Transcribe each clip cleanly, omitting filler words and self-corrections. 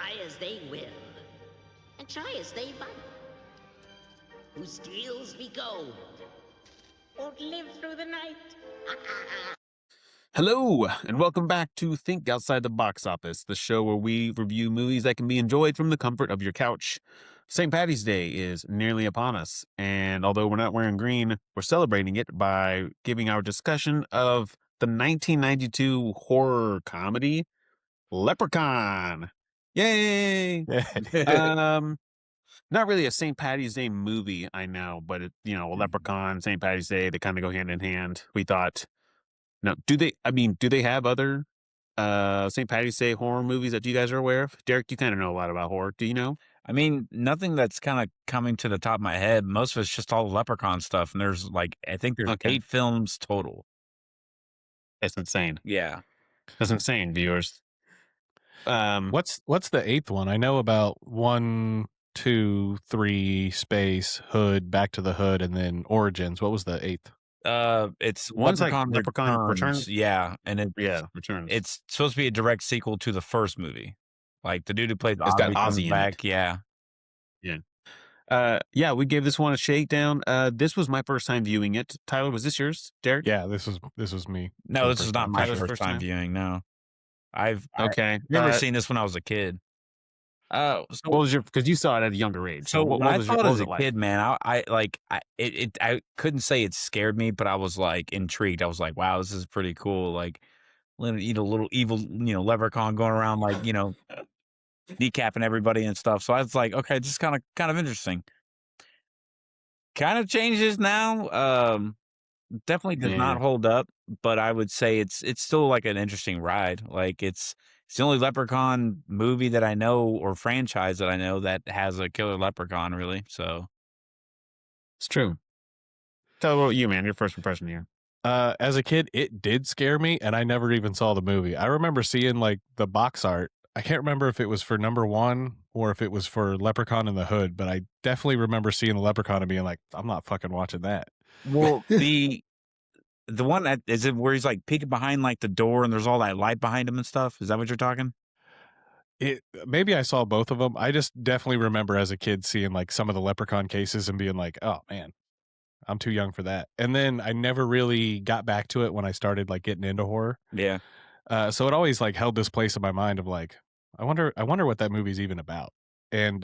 try as they will, and try as they might, who steals me gold won't live through the night. Hello, and welcome back to Think Outside the Box Office, the show where we review movies that can be enjoyed from the comfort of your couch. St. Patty's Day is nearly upon us, and although we're not wearing green, we're celebrating it by giving our discussion of the 1992 horror comedy, Leprechaun. Yay! Not really a St. Patty's Day movie, I know, but a Leprechaun, St. Patty's Day, they kind of go hand in hand. We thought, no, do they have other St. Patty's Day horror movies that you guys are aware of? Derek, you kind of know a lot about horror. Do you know? I mean, nothing that's kind of coming to the top of my head. Most of it's just all Leprechaun stuff, and there's I think there's Okay. 8 films total. That's insane. Yeah. That's insane, viewers. What's the 8th one? I know about 1, 2, 3, Space, Hood, Back to the Hood, and then Origins. What was the 8th? It's One's like Leprechaun Returns. Yeah, and Returns. It's supposed to be a direct sequel to the first movie. Like the dude who played It's got Ozzy comes Ozzy in back. it. Yeah. Yeah, we gave this one a shakedown. This was my first time viewing it. Tyler, was this yours? Derek? Yeah, this was me. No, this is not my Tyler's first time viewing. No, I've never seen this when I was a kid. So what was because you saw it at a younger age? So what when I was saw your, it what as was a it kid, man, I couldn't say it scared me, but I was like intrigued. I was like, wow, this is pretty cool. Like, little evil, leprechaun going around like, kneecapping everybody and stuff. So I was like, okay, this is kind of interesting. Kind of changes now. Definitely does not hold up, but I would say it's still like an interesting ride. Like it's the only Leprechaun movie that I know or franchise that I know that has a killer leprechaun, really. So It's true. Tell about you, man. Your first impression here. As a kid, it did scare me, and I never even saw the movie. I remember seeing like the box art. I can't remember if it was for number 1 or if it was for Leprechaun in the Hood, but I definitely remember seeing the Leprechaun and being like, I'm not fucking watching that. well, the one that is it where he's like peeking behind like the door and there's all that light behind him and stuff. Is that what you're talking? Maybe I saw both of them. I just definitely remember as a kid seeing like some of the Leprechaun cases and being like, oh man, I'm too young for that. And then I never really got back to it when I started like getting into horror. Yeah. So it always like held this place in my mind of like, I wonder what that movie's even about. And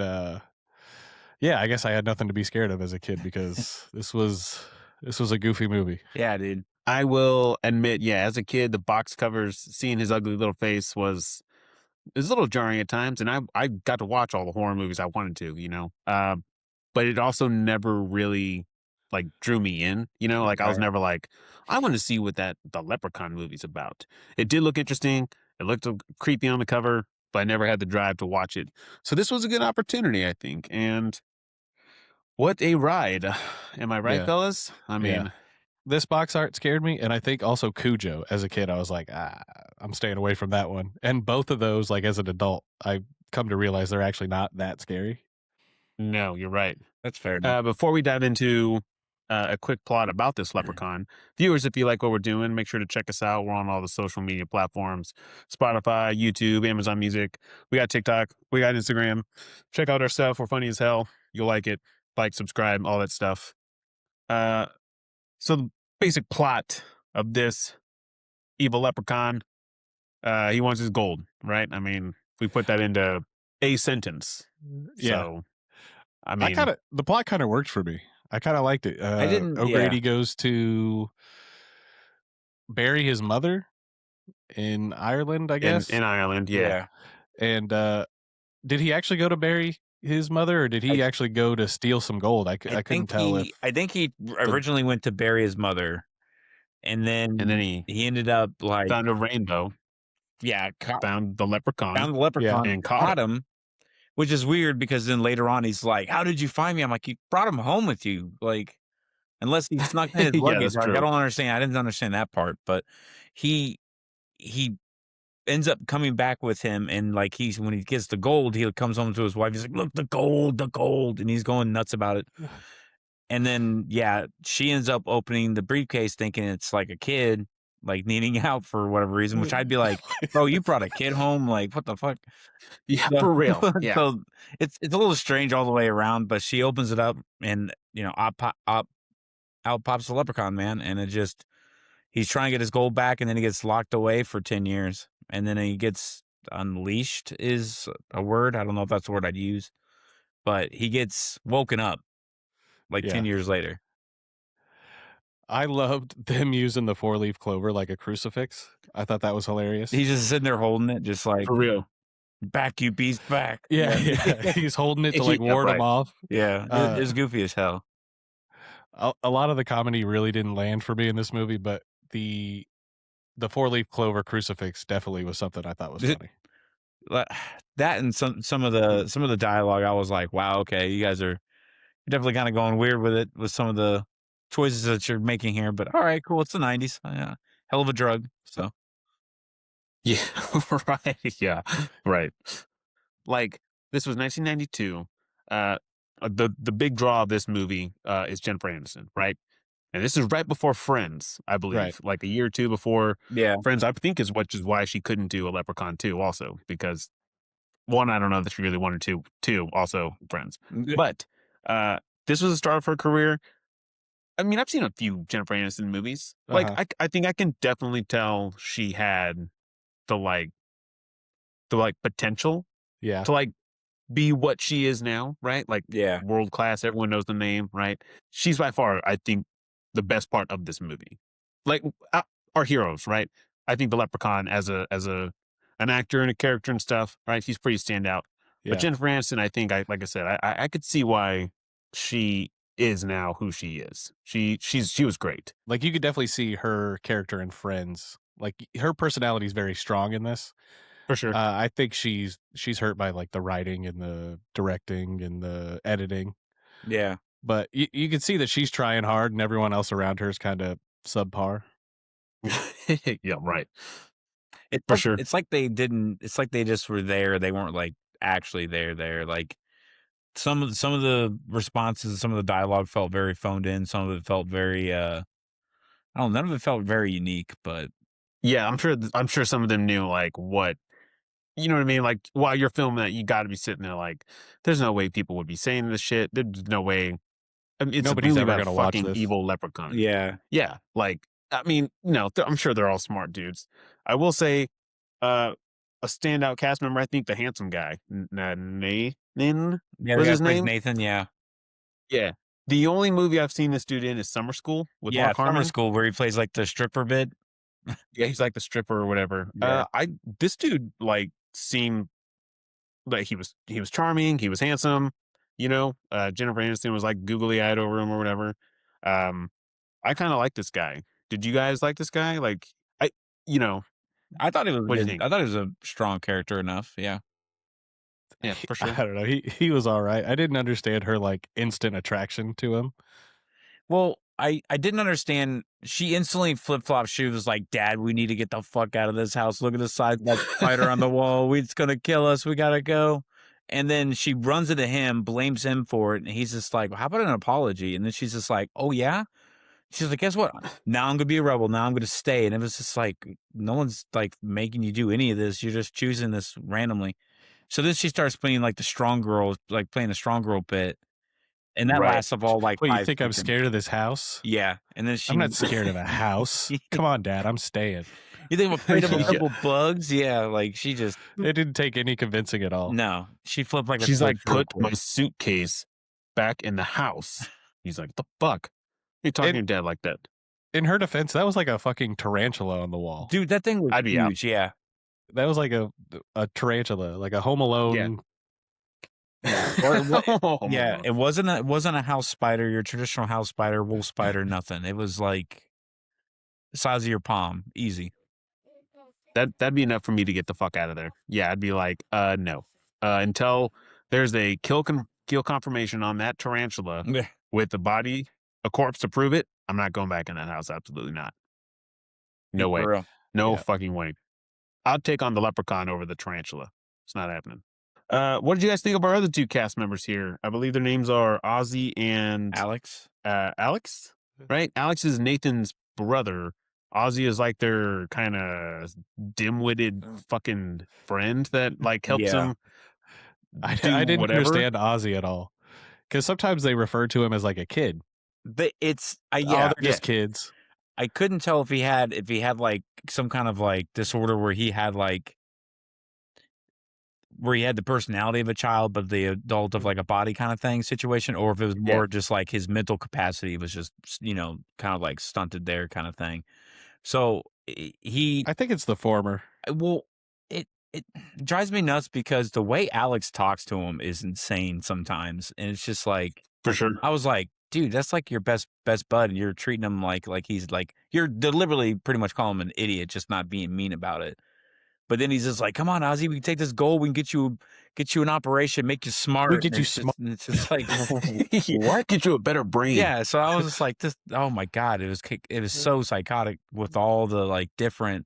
yeah, I guess I had nothing to be scared of as a kid because this was a goofy movie. Yeah, dude. I will admit, yeah, as a kid, the box covers, seeing his ugly little face was a little jarring at times, and I got to watch all the horror movies I wanted to, but it also never really like drew me in, like I was never like, I want to see what the Leprechaun movie's about. It did look interesting. It looked creepy on the cover, but I never had the drive to watch it. So this was a good opportunity, I think. And what a ride. Am I right, fellas? I mean, this box art scared me, and I think also Cujo. As a kid, I was like, I'm staying away from that one. And both of those, like as an adult, I've come to realize they're actually not that scary. No, you're right. That's fair. Before we dive into a quick plot about this Leprechaun, viewers, if you like what we're doing, make sure to check us out. We're on all the social media platforms, Spotify, YouTube, Amazon Music. We got TikTok. We got Instagram. Check out our stuff. We're funny as hell. You'll like it. Like, subscribe, all that stuff. So the basic plot of this evil leprechaun, he wants his gold, right? I mean, we put that into a sentence. Yeah. So, I mean, the plot kind of worked for me. I kind of liked it. O'Grady goes to bury his mother in Ireland, I guess. In Ireland, yeah. And did he actually go to bury his mother, or did he actually go to steal some gold? I couldn't tell. I think he originally went to bury his mother, and then he ended up like found a rainbow. Yeah, found the leprechaun. And caught him, which is weird because then later on he's like, "How did you find me?" I'm like, "You brought him home with you." Like, unless he snuck in his luggage, like, I don't understand. I didn't understand that part, but he ends up coming back with him, and like when he gets the gold, he comes home to his wife. He's like, "Look, the gold," and he's going nuts about it. And then she ends up opening the briefcase thinking it's like a kid, like needing out for whatever reason, which I'd be like, bro, you brought a kid home, like what the fuck? Yeah, So, for real. Yeah. so it's a little strange all the way around, but she opens it up and out pops the leprechaun man, and it just he's trying to get his gold back, and then he gets locked away for 10 years, and then he gets unleashed is a word. I don't know if that's the word I'd use, but he gets woken up like 10 years later. I loved them using the 4-leaf clover like a crucifix. I thought that was hilarious. He's just sitting there holding it, just like For real. back, you beast, back. Yeah. He's holding it to like ward him off. Yeah, it's goofy as hell. A lot of the comedy really didn't land for me in this movie, but the 4-leaf clover crucifix definitely was something I thought was funny. That and some of the dialogue, I was like, wow, okay, you guys are definitely kind of going weird with it with some of the choices that you're making here. But all right, cool. It's the 90s. Hell of a drug. So Yeah, right. Yeah, right. Like this was 1992. The big draw of this movie is Jennifer Aniston, right? And this is right before Friends, I believe, Right. like a year or two before yeah, Friends. I think is why she couldn't do a Leprechaun 2 also, because one, I don't know that she really wanted to. Two, also Friends. But this was the start of her career. I mean, I've seen a few Jennifer Aniston movies. Like I think I can definitely tell she had the potential Yeah. to like be what she is now, right? Like yeah, world class, everyone knows the name, right? She's by far, I think, the best part of this movie. Like our heroes, right? I think the Leprechaun as an actor and a character and stuff, right? He's pretty standout. Yeah. But Jennifer Aniston, I think, like I said, I could see why she is now who she is. She was great. Like you could definitely see her character in Friends. Like her personality is very strong in this. For sure. I think she's hurt by like the writing and the directing and the editing. yeah. But you can see that she's trying hard and everyone else around her is kind of subpar. Yeah, right. It's For like, sure. It's like they didn't. It's like they just were there. They weren't like actually there. Like some of the responses, some of the dialogue felt very phoned in. Some of it felt very. I don't know. None of it felt very unique, but Yeah, I'm sure some of them knew like what, you know what I mean? Like while you're filming that, you got to be sitting there like, there's no way people would be saying this shit. There's no way. I mean, it's Nobody's really ever about a gonna watch fucking this. evil leprechaun. yeah, Yeah, like I mean, no, I'm sure they're all smart dudes. I will say, a standout cast member. I think the handsome guy, Nathan. yeah. Was The guy his plays name? Nathan. Yeah, Yeah. The only movie I've seen this dude in is Summer School with yeah. Mark Summer Harmon. School, where he plays like the stripper bit. Yeah, he's like the stripper or whatever. Yeah. This dude like seemed like he was charming, he was handsome, you know. Jennifer Aniston was like googly eyed over him or whatever. I kind of like this guy. Did you guys like this guy? Like you know, I thought it was. what do you think? I thought it was a strong character enough. Yeah. Yeah, for sure. I don't know. He was all right. I didn't understand her like instant attraction to him. Well, I didn't understand. She instantly flip flopped. She was like, "Dad, we need to get the fuck out of this house. Look at the size of that spider on the wall. It's gonna kill us. We gotta go." And then she runs into him, blames him for it, and he's just like, well, "How about an apology?" And then she's just like, "Oh yeah." She's like, "Guess what? Now I'm gonna be a rebel. Now I'm gonna stay." And it was just like, no one's like making you do any of this. You're just choosing this randomly. So then she starts playing like the strong girl, like playing the strong girl bit, and that Right. lasts of all like. Wait, you 5 think I'm seconds. scared of this house? Yeah, and then she. I'm not scared of a house. Come on, Dad. I'm staying. You think I'm afraid of a Yeah. couple bugs? Yeah, like she just It didn't take any convincing at all. no. She flipped like a She's like, switch real put my quick. suitcase back in the house. He's like, the fuck? You talking to your dad like that? In her defense, that was like a fucking tarantula on the wall. Dude, that thing was I'd be out. huge. Yeah, That was like a tarantula, like a Home Alone. Oh, yeah. It wasn't a house spider, your traditional house spider, wolf spider, nothing. It was like the size of your palm, easy. That'd be enough for me to get the fuck out of there. Yeah, I'd be like, no. Until there's a kill confirmation on that tarantula with the body, a corpse to prove it, I'm not going back in that house. Absolutely not. No way. For real. No Yeah. fucking way. I'll take on the leprechaun over the tarantula. It's not happening. What did you guys think of our other two cast members here? I believe their names are Ozzy and Alex. Alex, right? Alex is Nathan's brother. Ozzy is like their kind of dim-witted fucking friend that like helps Yeah. him I do didn't whatever. understand Ozzy at all because sometimes they refer to him as like a kid. But it's Oh, yeah. they're just kids. I couldn't tell if he had like some kind of like disorder where he had the personality of a child but the adult of like a body kind of thing situation, or if it was more just like his mental capacity was just kind of like stunted there kind of thing. So I think it's the former. well, it drives me nuts because the way Alex talks to him is insane sometimes, and it's just like For sure. I was like, dude, that's like your best bud, and you're treating him like he's like you're deliberately pretty much calling him an idiot, just not being mean about it. But then he's just like, "Come on, Ozzy, we can take this goal. We can get you an operation, make you smart. We get And you it's just- smart. and it's just like, what? Get you a better brain. Yeah. So I was just like, this. Oh my god, it was so psychotic with all the like different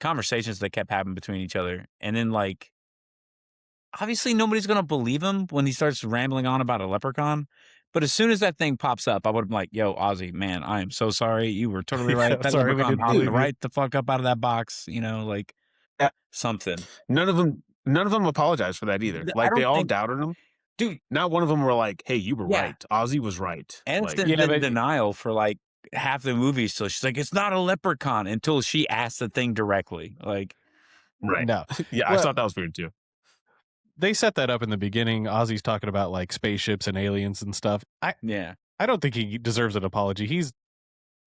conversations that kept happening between each other, and then like obviously nobody's gonna believe him when he starts rambling on about a leprechaun. But as soon as that thing pops up, I would have been like, yo, Ozzy, man, I am so sorry. You were totally right. Yeah, That sorry, we leprechaun didn't hopped believe you. right the fuck up out of that box, like Yeah. something. None of them apologized for that either. I Like they don't all think- doubted him. Dude, Not one of them were like, "Hey, you were Yeah. right. Ozzy was right." and Like, it's been in denial for like half the movie. So she's like, it's not a leprechaun until she asked the thing directly. Like, right. No, Yeah, I Well- thought that was weird too. they set that up in the beginning. Ozzy's talking about like spaceships and aliens and stuff. yeah. I don't think he deserves an apology.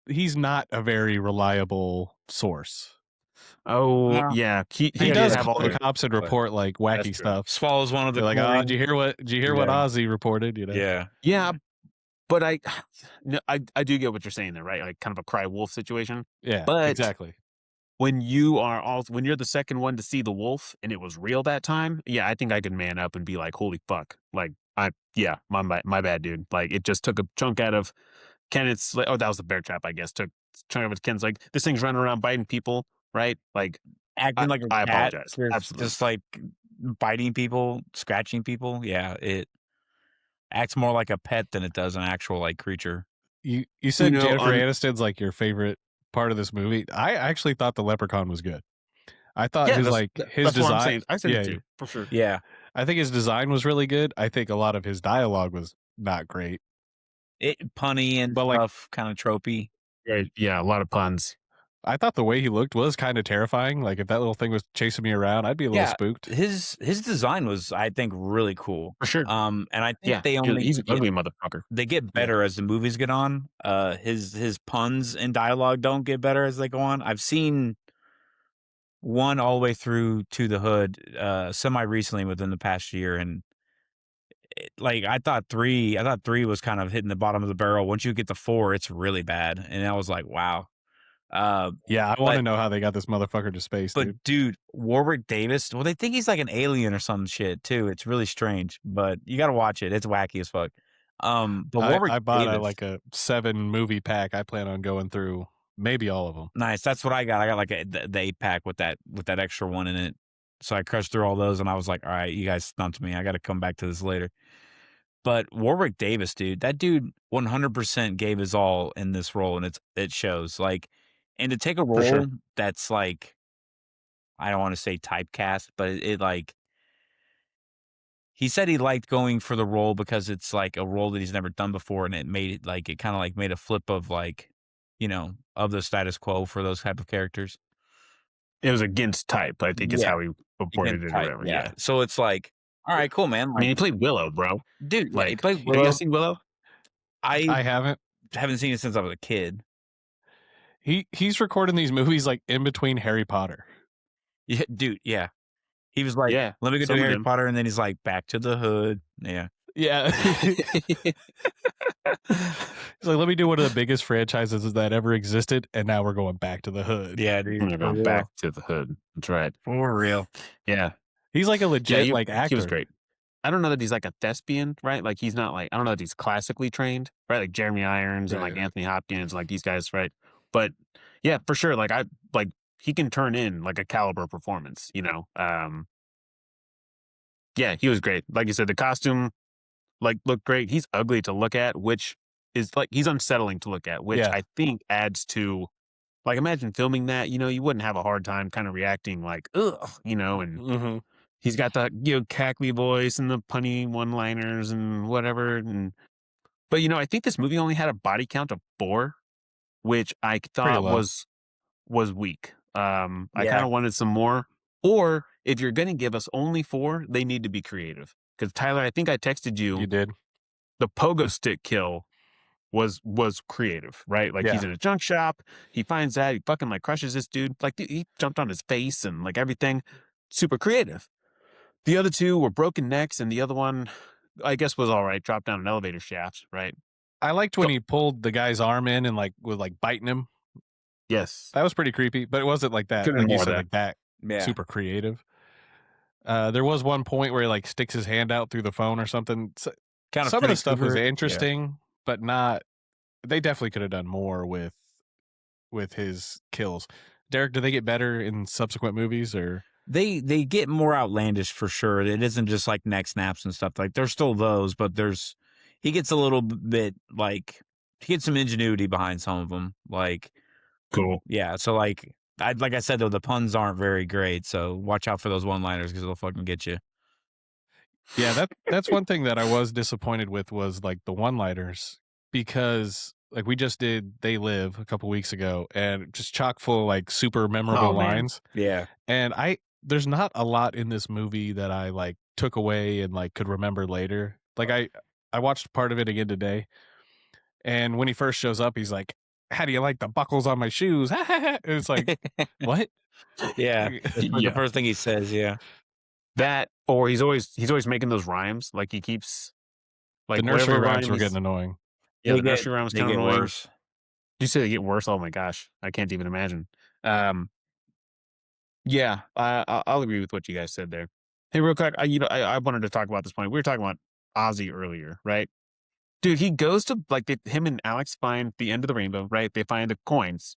He's not a very reliable source. Oh, No. yeah. He Yeah, does yeah, call the but- cops and report like That's wacky true. stuff. Swallows one of the They're like, "Oh, chlorine. did you hear what Yeah. Ozzy reported?" Yeah. Yeah, but I do get what you're saying there, right? Like kind of a cry wolf situation. Yeah, But- exactly. When you're the second one to see the wolf and it was real that time, yeah, I think I could man up and be like, "Holy fuck!" Like, my bad, dude. Like, it just took a chunk out of Kenneth's. Oh, that was the bear trap, I guess. Took a chunk out of Ken's. Like, this thing's running around biting people, right? Like, Acting like a I cat, apologize. just- Absolutely. Just like biting people, scratching people. Yeah, it acts more like a pet than it does an actual like creature. You said know, Jennifer on- Aniston's like your favorite part of this movie. I actually thought the Leprechaun was good. I thought Yeah, his that's design. what I'm saying. I said yeah, it too, for sure. Yeah, I think his design was really good. I think a lot of his dialogue was not great. it punny and But, like- stuff, kind of tropey. Yeah, a lot of puns. I thought the way he looked was kind of terrifying. Like if that little thing was chasing me around, I'd be a little Yeah. spooked. His design was, I think, really cool. For sure. And I think Yeah, they only he's an get, ugly motherfucker. they get better as the movies get on. His puns and dialogue don't get better as they go on. I've seen one all the way through to the hood semi recently within the past year, and like I thought three was kind of hitting the bottom of the barrel. Once you get to 4, it's really bad, and I was like, wow. Yeah, I want to But- know how they got this motherfucker to space, But dude. dude, Warwick Davis, well, they think he's like an alien or some shit too. It's really strange, but you got to watch it. It's wacky as fuck. But Warwick I bought Davis, like a 7 movie pack. I plan on going through maybe all of them. nice. That's what I got. I got like the 8-pack with that extra one in it. So I crushed through all those, and I was like, all right, you guys stumped me. I got to come back to this later. But Warwick Davis, dude, that dude 100% gave his all in this role, and it shows. Like, and to take a role sure. that's like, I don't want to say typecast, but it like, he said he liked going for the role because it's like a role that he's never done before, and it made it like, it kind of like made a flip of like, of the status quo for those type of characters. It was against type, I think, is Yeah. how he reported Against it or type, whatever. Yeah. So it's like, all right, cool, man. I Like, mean, he played Willow, bro. dude, yeah, he Like, played have Willow. you guys seen Willow? I I haven't. haven't seen it since I was a kid. He's recording these movies like in between Harry Potter. Yeah, dude, yeah. He was like, Yeah, let me go some do of Harry them. Potter, and then he's like, back to the hood. Yeah. Yeah. He's like, let me do one of the biggest franchises that ever existed, and now we're going back to the hood. Yeah, dude. I'm gonna go back to the hood. That's right. For real. Yeah. He's like a legit he, like actor. He was great. I don't know that he's like a thespian, right? Like he's not like, I don't know that he's classically trained, right? Like Jeremy Irons and Right, like right. Anthony Hopkins, like these guys, right? But yeah, for sure. Like he can turn in like a caliber performance, Yeah, he was great. Like you said, the costume like looked great. He's ugly to look at, which is like he's unsettling to look at, which Yeah. I think adds to like imagine filming that, you wouldn't have a hard time kind of reacting like, ugh, and Mhm. he's got the cackly voice and the punny one-liners and whatever. But I think this movie only had a body count of 4, which I Pretty thought low. was weak. I kind Yeah. of wanted some more. Or if you're going to give us only 4, they need to be creative. Because Tyler, I think I texted You you did. the pogo stick kill was creative, right? Like he's Yeah. in a junk shop, he finds that, he fucking like crushes this dude. Like dude, he jumped on his face and like everything, super creative. The other 2 were broken necks, and the other one, I guess, was all right. Dropped down an elevator shaft, right? I liked when he pulled the guy's arm in and like was like biting him. Yes, That was pretty creepy, but it wasn't like that. Could've Like you more of said, that. like that Yeah. super creative. There was one point where he like sticks his hand out through the phone or something. Kind of Some of Freddy the stuff was Krueger. Yeah. interesting, but not. They definitely could have done more with his kills. Derek, do they get better in subsequent movies or? They get more outlandish for sure. It isn't just like neck snaps and stuff. Like there's still those, but he gets a little bit like he gets some ingenuity behind some of them. Like cool. Yeah, so like I said though, the puns aren't very great. So watch out for those one-liners because they'll fucking get you. Yeah, that's one thing that I was disappointed with was like the one-liners, because like we just did They Live a couple weeks ago and just chock full of like super memorable lines. Yeah. And there's not a lot in this movie that I like took away and like could remember later. Like I watched part of it again today, and when he first shows up, he's like, "How do you like the buckles on my shoes?" And it's like, what? Yeah, that's like the first thing he says. Yeah, that, or he's always making those rhymes. Like he keeps like The nursery whatever rhymes rhyme were he's- getting annoying. Yeah, the nursery rhymes they kind of get annoying. worse. Did you say they get worse? Oh my gosh, I can't even imagine. Yeah, I'll agree with what you guys said there. Hey, real quick, I wanted to talk about this point. We were talking about Ozzy earlier, right? Dude, he goes to like him and Alex find the end of the rainbow, right? They find the coins,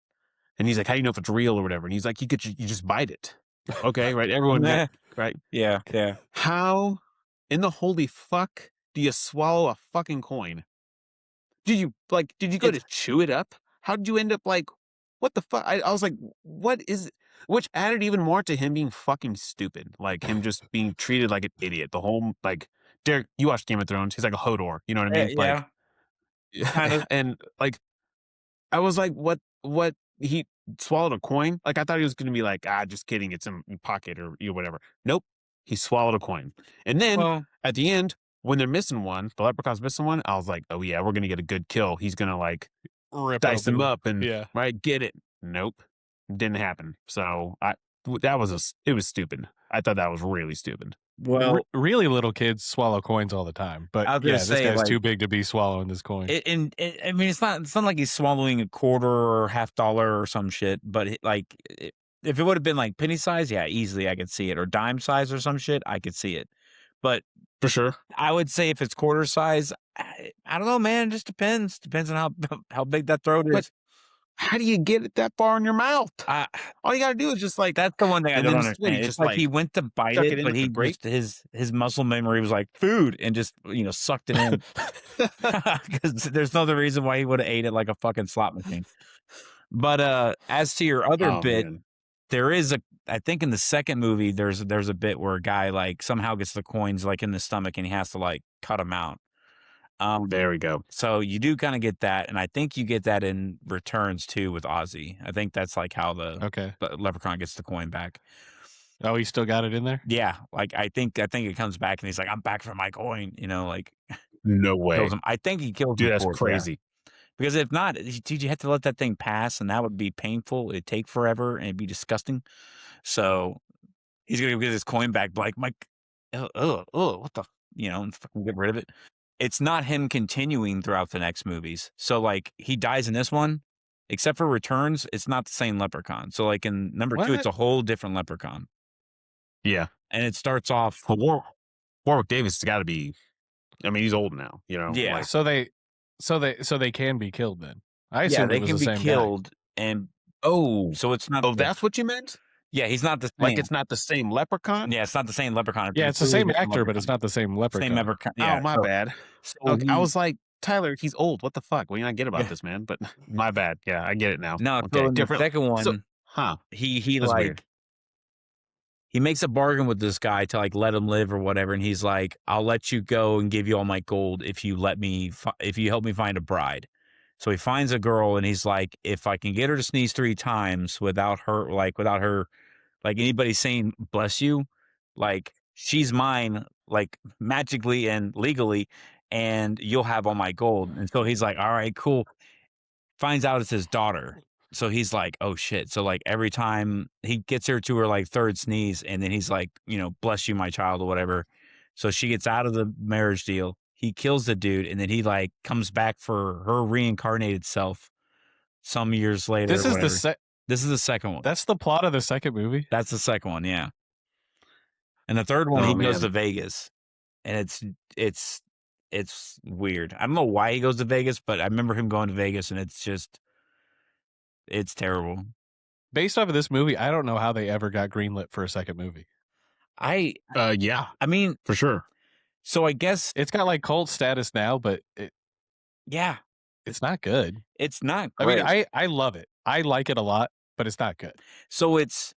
and he's like, "How do you know if it's real or whatever?" And he's like, "You just bite it." Okay, right? Everyone, right? Yeah. How in the holy fuck do you swallow a fucking coin? Did you go to chew it up? How did you end up like, what the fuck? I was like, what is, which added even more to him being fucking stupid. Like him just being treated like an idiot. The whole, like, Derek, you watched Game of Thrones. He's like a Hodor. You know what I mean? Yeah, kind of. And like, I was like, what, he swallowed a coin? Like, I thought he was going to be like, just kidding. It's in your pocket or whatever. Nope. He swallowed a coin. And then at the end, when they're missing one, the leprechaun's missing one, I was like, oh yeah, we're going to get a good kill. He's going to like dice them up and right, get it. Nope. Didn't happen. So it was stupid. I thought that was really stupid. Well, really little kids swallow coins all the time, but I was gonna say, this guy's like, too big to be swallowing this coin. I mean, it's not like he's swallowing a quarter or $50 or some shit. But if it would have been like penny size, yeah, easily I could see it, or dime size or some shit, I could see it. But for sure, I would say if it's quarter size, I don't know, man. It just depends. Depends on how big that throat is. But how do you get it that far in your mouth? All you gotta do is just like, that's the one thing I don't understand. It's just like he went to bite it, but he just his muscle memory was like food and just sucked it in. Because there's no other reason why he would have ate it like a fucking slot machine. But as to your other bit, there is I think in the second movie there's a bit where a guy like somehow gets the coins like in the stomach and he has to like cut them out. There we go. So you do kind of get that, and I think you get that in Returns too with Ozzy. I think that's like how the leprechaun gets the coin back. Oh, he still got it in there? Yeah, like I think it comes back, and he's like, "I'm back for my coin," like. No way. I think he kills him. Dude, that's crazy. Yeah. Because if not, you have to let that thing pass, and that would be painful. It'd take forever, and it'd be disgusting. So he's gonna get his coin back, like Mike. What the and fucking get rid of it. It's not him continuing throughout the next movies. So like he dies in this one, except for Returns, it's not the same leprechaun. So like in number 2, it's a whole different leprechaun. Yeah. And it starts off. Well, Warwick Davis has got to be, I mean, he's old now, Yeah. Like, so they can be killed then. I assume they can be killed guy. and so it's not. Oh, that's what you meant? Yeah, he's not the same. Like it's not the same leprechaun? Yeah, it's not the same leprechaun. Yeah, it's the same actor, but it's not the same leprechaun. Same leprechaun. Yeah, oh, my bad. So, I was like, Tyler, he's old. What the fuck? What do you not get about this, man? But my bad. Yeah, I get it now. No, so Okay, in the different. second one, So, huh? he That's like weird. he makes a bargain with this guy to like let him live or whatever, and he's like, "I'll let you go and give you all my gold if you let me if you help me find a bride." So he finds a girl, and he's like, "If I can get her to sneeze 3 times without her like anybody saying bless you, like she's mine, like magically and legally, and you'll have all my gold." And so he's like, "All right, cool." Finds out it's his daughter. So he's like, "Oh shit." So like every time he gets her to her like third sneeze, and then he's like, "Bless you, my child," or whatever. So she gets out of the marriage deal. He kills the dude, and then he like comes back for her reincarnated self some years later. This or is the whatever. This is the second one. That's the plot of the second movie. That's the second one, yeah. And the third one, Oh, he goes man. to Vegas, and it's weird. I don't know why he goes to Vegas, but I remember him going to Vegas, and it's terrible. Based off of this movie, I don't know how they ever got greenlit for a second movie. Yeah, I mean, for sure. so I guess It's got like cult status now, but yeah, it's not good. it's not I mean, great. I love it. I like it a lot, but it's not good. So it's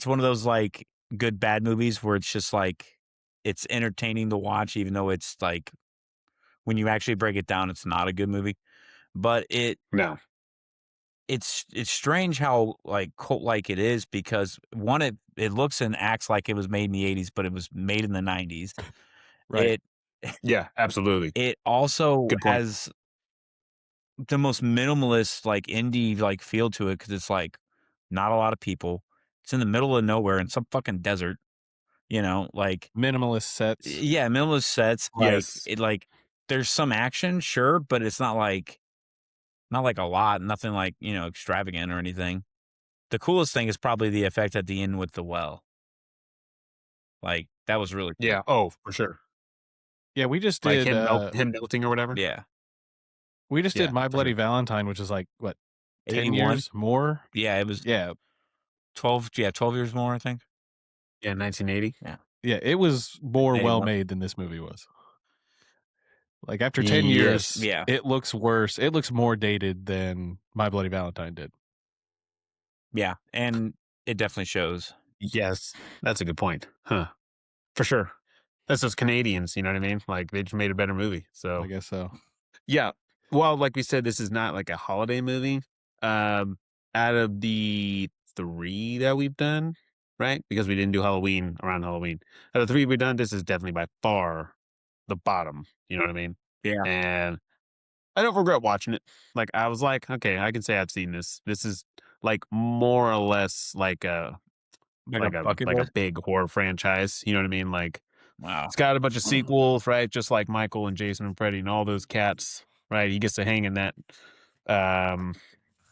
one of those like good bad movies where it's just like it's entertaining to watch, even though it's like when you actually break it down, it's not a good movie. But No. it's strange how like cult like it is, because one, it looks and acts like it was made in the 80s, but it was made in the 90s. Right. Yeah, absolutely. It also Good point. has the most minimalist like indie like feel to it, because it's like not a lot of people. It's in the middle of nowhere in some fucking desert, like Minimalist sets. yeah, minimalist sets. Yes. Like there's some action, sure, but it's not like a lot, nothing like, extravagant or anything. The coolest thing is probably the effect at the end with the well. Like that was really cool. Yeah. Oh, for sure. Yeah, we just Like did him melting or whatever. Yeah. we just Yeah, did My for Bloody sure. Valentine, which is like what, 10 81? years more? Yeah, it was Yeah. 12 years more, I think. Yeah, 1980. Yeah, it was more 81. well made than this movie was. Like after 10 Yes. years, Yeah. it looks worse. It looks more dated than My Bloody Valentine did. Yeah, and it definitely shows. Yes, that's a good point. Huh. For sure. That's those Canadians, you know what I mean? Like they just made a better movie. So I guess so. yeah. Well, like we said, this is not like a holiday movie. Out of the 3 that we've done, right? Because we didn't do Halloween around Halloween. Out of the 3 we've done, this is definitely by far the bottom. You know what I mean? Yeah. And I don't regret watching it. Like I was like, okay, I can say I've seen this. This is like more or less like a bucket like a list? big horror franchise. You know what I mean? Like Wow. it's got a bunch of sequels, right? Just like Michael and Jason and Freddy and all those cats, right? He gets to hang in that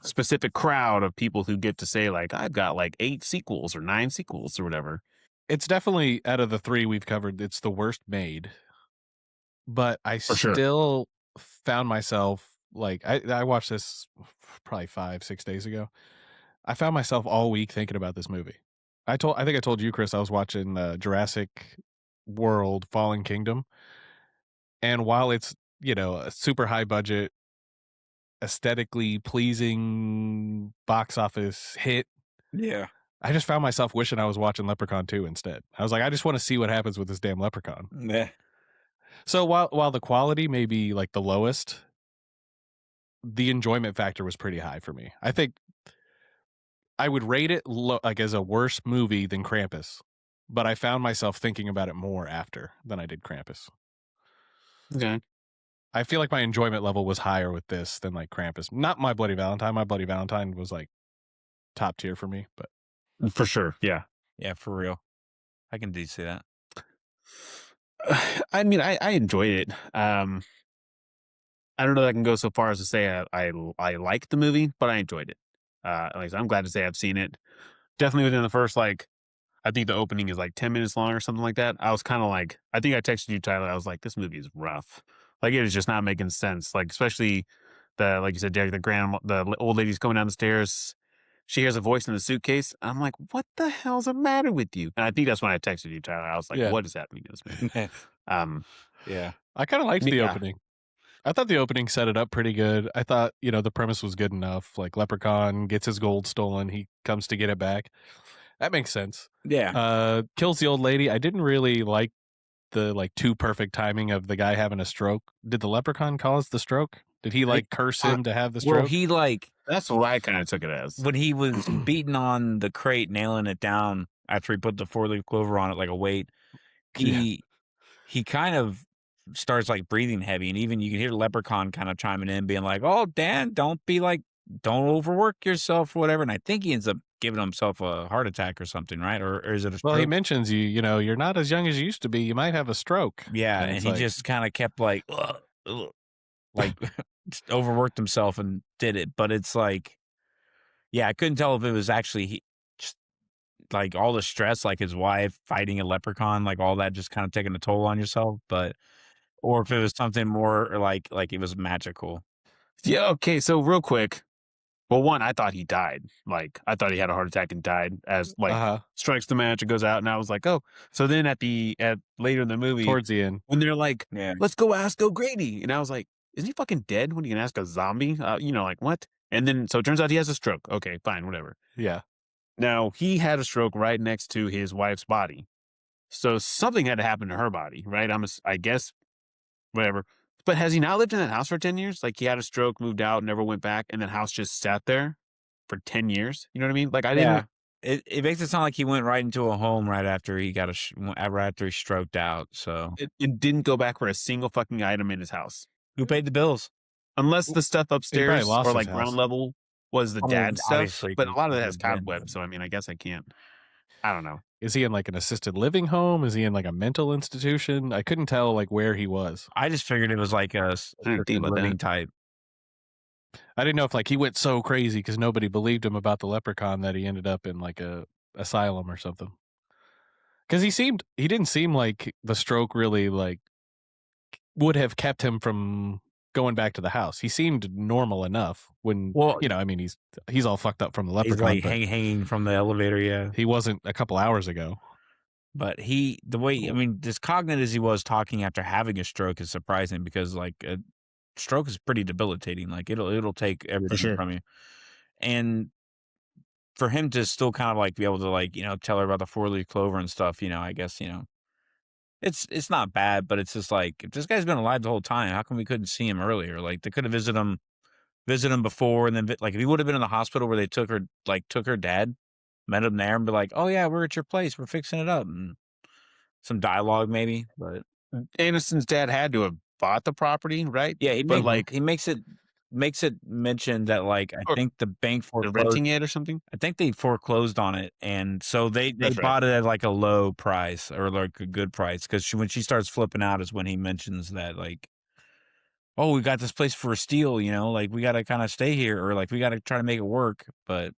specific crowd of people who get to say like, I've got like 8 sequels or 9 sequels or whatever. It's definitely, out of the 3 we've covered, it's the worst made. But I For sure. still found myself like I watched this probably 5-6 days ago. I found myself all week thinking about this movie. I think I told you, Chris, I was watching Jurassic World Fallen Kingdom. And while it's, a super high budget, aesthetically pleasing box office hit, Yeah. I just found myself wishing I was watching Leprechaun 2 instead. I was like, I just want to see what happens with this damn leprechaun. Yeah. So while the quality may be like the lowest, the enjoyment factor was pretty high for me. I think I would rate it like as a worse movie than Krampus, but I found myself thinking about it more after than I did Krampus. Okay. I feel like my enjoyment level was higher with this than like Krampus. Not My Bloody Valentine. My Bloody Valentine was like top tier for me, but For sure. Yeah. Yeah, for real. I can do see that. I mean, I enjoyed it. I don't know that I can go so far as to say I liked the movie, but I enjoyed it. Like I said, I'm glad to say I've seen it. Definitely within the first I think the opening is like 10 minutes long or something like that. I was kind of like, I think I texted you, Tyler. I was like, this movie is rough. Like it is just not making sense. Like especially like you said, Jack, the old lady's coming down the stairs. She hears a voice in the suitcase. I'm like, what the hell's the matter with you? And I think that's when I texted you, Tyler. I was like, Yeah. what is happening to this movie? Yeah. I kind of liked the Yeah. opening. I thought the opening set it up pretty good. I thought, the premise was good enough. Like Leprechaun gets his gold stolen, he comes to get it back. That makes sense. Yeah. Kills the old lady. I didn't really like the too perfect timing of the guy having a stroke. Did the Leprechaun cause the stroke? Did he curse him to have the stroke? Well, he That's what I kind of took it as. when he was beating on the crate, nailing it down after he put the 4-leaf clover on it like a weight, he kind of starts breathing heavy, and even you can hear the Leprechaun kind of chiming in, being like, "Oh, Dan, don't overwork yourself, or whatever." And I think he ends up giving himself a heart attack or something, right? Or is it a stroke? Well, he mentions you're not as young as you used to be. You might have a stroke. Yeah, and he just kind of kept ugh, just overworked himself and did it. But it's yeah, I couldn't tell if it was actually just all the stress, his wife fighting a leprechaun, all that just kind of taking a toll on yourself, or if it was something more like it was magical. Yeah. Okay. So real quick. Well, one, I thought he died. I thought he had a heart attack and died as strikes the match and goes out. And I was like, oh. So then at later in the movie, towards the end, when they're like, let's go ask O'Grady. And I was like, isn't he fucking dead when you can ask a zombie? What? And then, so it turns out he has a stroke. Okay, fine, whatever. Yeah. Now, he had a stroke right next to his wife's body. So something had to happen to her body, right? I guess, whatever. But has he not lived in that house for 10 years? He had a stroke, moved out, never went back, and that house just sat there for 10 years? You know what I mean? I didn't... It makes it sound like he went right into a home right after he got right after he stroked out, so... It didn't go back for a single fucking item in his house. Who paid the bills? Unless the stuff upstairs or ground house level was the dad's stuff. But a lot of that has been, cobwebs, so I guess I can't. I don't know. Is he in an assisted living home? Is he in a mental institution? I couldn't tell where he was. I just figured it was a assisted living type. I didn't know if he went so crazy because nobody believed him about the leprechaun that he ended up in a asylum or something. Because he didn't seem like the stroke really would have kept him from going back to the house. He seemed normal enough when, he's all fucked up from the leprechaun. He's hanging from the elevator, yeah. He wasn't a couple hours ago. But as cognate as he was talking after having a stroke is surprising because a stroke is pretty debilitating. It'll take everything from you. And for him to still kind of be able to tell her about the 4-leaf clover and stuff, I guess, it's not bad, but it's just if this guy's been alive the whole time, how come we couldn't see him earlier? They could have visited him before, and then if he would have been in the hospital where they took her dad, met him there, and be like, "Oh yeah, we're at your place, we're fixing it up," and some dialogue maybe. But Anderson's dad had to have bought the property, right? Yeah, he makes it mention that I think the bank foreclosed, renting it or something. I think they foreclosed on it, and so they bought it at a low price or a good price because when she starts flipping out is when he mentions that oh, we got this place for a steal, we got to kind of stay here or we got to try to make it work. But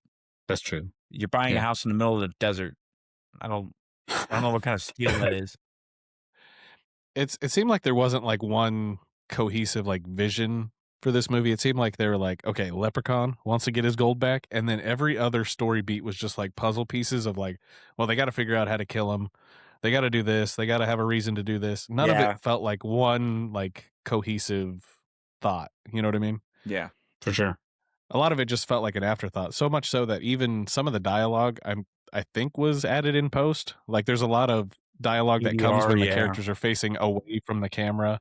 that's true. You're buying a house in the middle of the desert. I don't know what kind of steal that is. It seemed like there wasn't one cohesive vision for this movie. It seemed like they were okay, Leprechaun wants to get his gold back, and then every other story beat was just puzzle pieces of well, they got to figure out how to kill him. They got to do this. They got to have a reason to do this. None of it felt like one cohesive thought. You know what I mean? Yeah, for sure. A lot of it just felt like an afterthought. So much so that even some of the dialogue I think was added in post. There's a lot of dialogue that comes when the characters are facing away from the camera,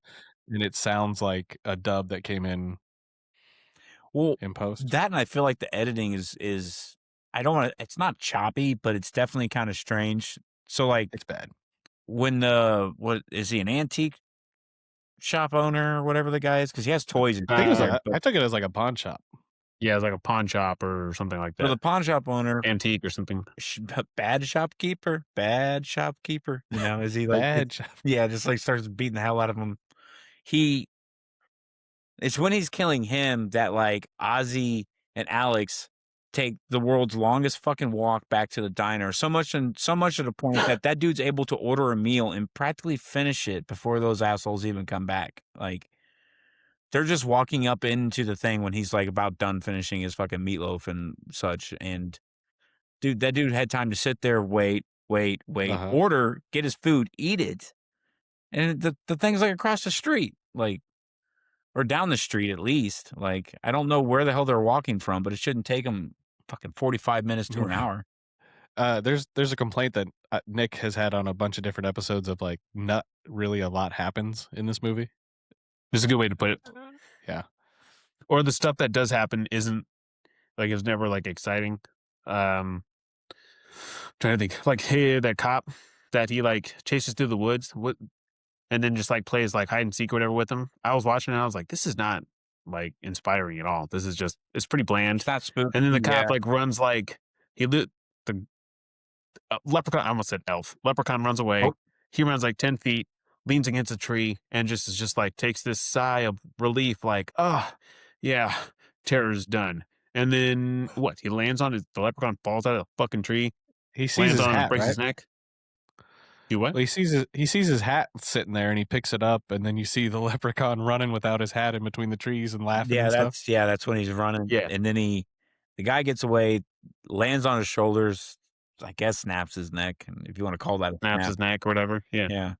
and it sounds like a dub that came in in post. That, and I feel like the editing is I don't want to, it's not choppy, but it's definitely kind of strange. So it's bad. When what is he, an antique shop owner or whatever the guy is? Because he has toys. I took it as a pawn shop. Yeah, it's a pawn shop or something like that. So the pawn shop owner, antique or something. Bad shopkeeper. Is he bad? Yeah, just starts beating the hell out of him. It's when he's killing him that Ozzy and Alex take the world's longest fucking walk back to the diner. So much to the point that dude's able to order a meal and practically finish it before those assholes even come back. They're just walking up into the thing when he's about done finishing his fucking meatloaf and such. And dude, that dude had time to sit there, wait, order, get his food, eat it. And the thing's across the street. or down the street at least. Like, I don't know where the hell they're walking from, but it shouldn't take them fucking 45 minutes to an hour. There's a complaint that Nick has had on a bunch of different episodes of like not really a lot happens in this movie. There's a good way to put it. Yeah. Or the stuff that does happen isn't like it's never like exciting. Trying to think, like, hey, that cop that he like chases through the woods, and then just like plays like hide and seek or whatever with him. I was watching it, I was like, this is not like inspiring at all. This is just it's pretty bland. It's not spooky. And then the cop like runs like the leprechaun. I almost said elf. Leprechaun runs away. Oh. He runs like 10 feet, leans against a tree, and just like takes this sigh of relief, like, oh yeah, terror's done. And then what? He lands on the leprechaun falls out of the fucking tree. He sees Lands his on him, hat, breaks right? his neck. You what? Well, he sees his hat sitting there, and he picks it up, and then you see the leprechaun running without his hat in between the trees and laughing and stuff. That's when he's running. Yeah. And then the guy gets away, lands on his shoulders, I guess snaps his neck, and if you want to call that a Snaps snap. his neck or whatever. Yeah. Yeah.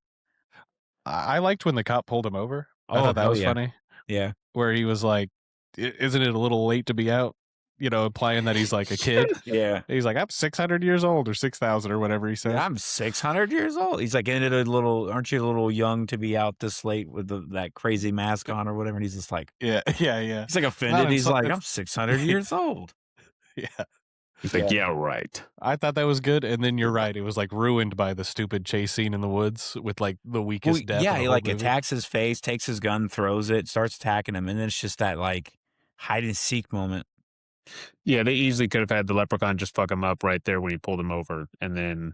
I liked when the cop pulled him over. I Oh, thought that hell was yeah. funny. Yeah. Where he was like, "Isn't it a little late to be out?" You know, implying that he's like a kid. Yeah. He's like, "I'm 600 years old or 6,000 or whatever he says." Yeah, I'm 600 years old. He's like, "Isn't it a little? Aren't you a little young to be out this late with that crazy mask on or whatever?" And he's just like, yeah. he's like offended. He's like, "I'm 600 years old." Yeah. He's like, yeah, right. I thought that was good, and then you're right. It was like ruined by the stupid chase scene in the woods with like the weakest death. Yeah, of the he whole like movie. attacks his face, takes his gun, throws it, starts attacking him, and then it's just that like hide and seek moment. Yeah, they easily could have had the leprechaun just fuck him up right there when he pulled him over, and then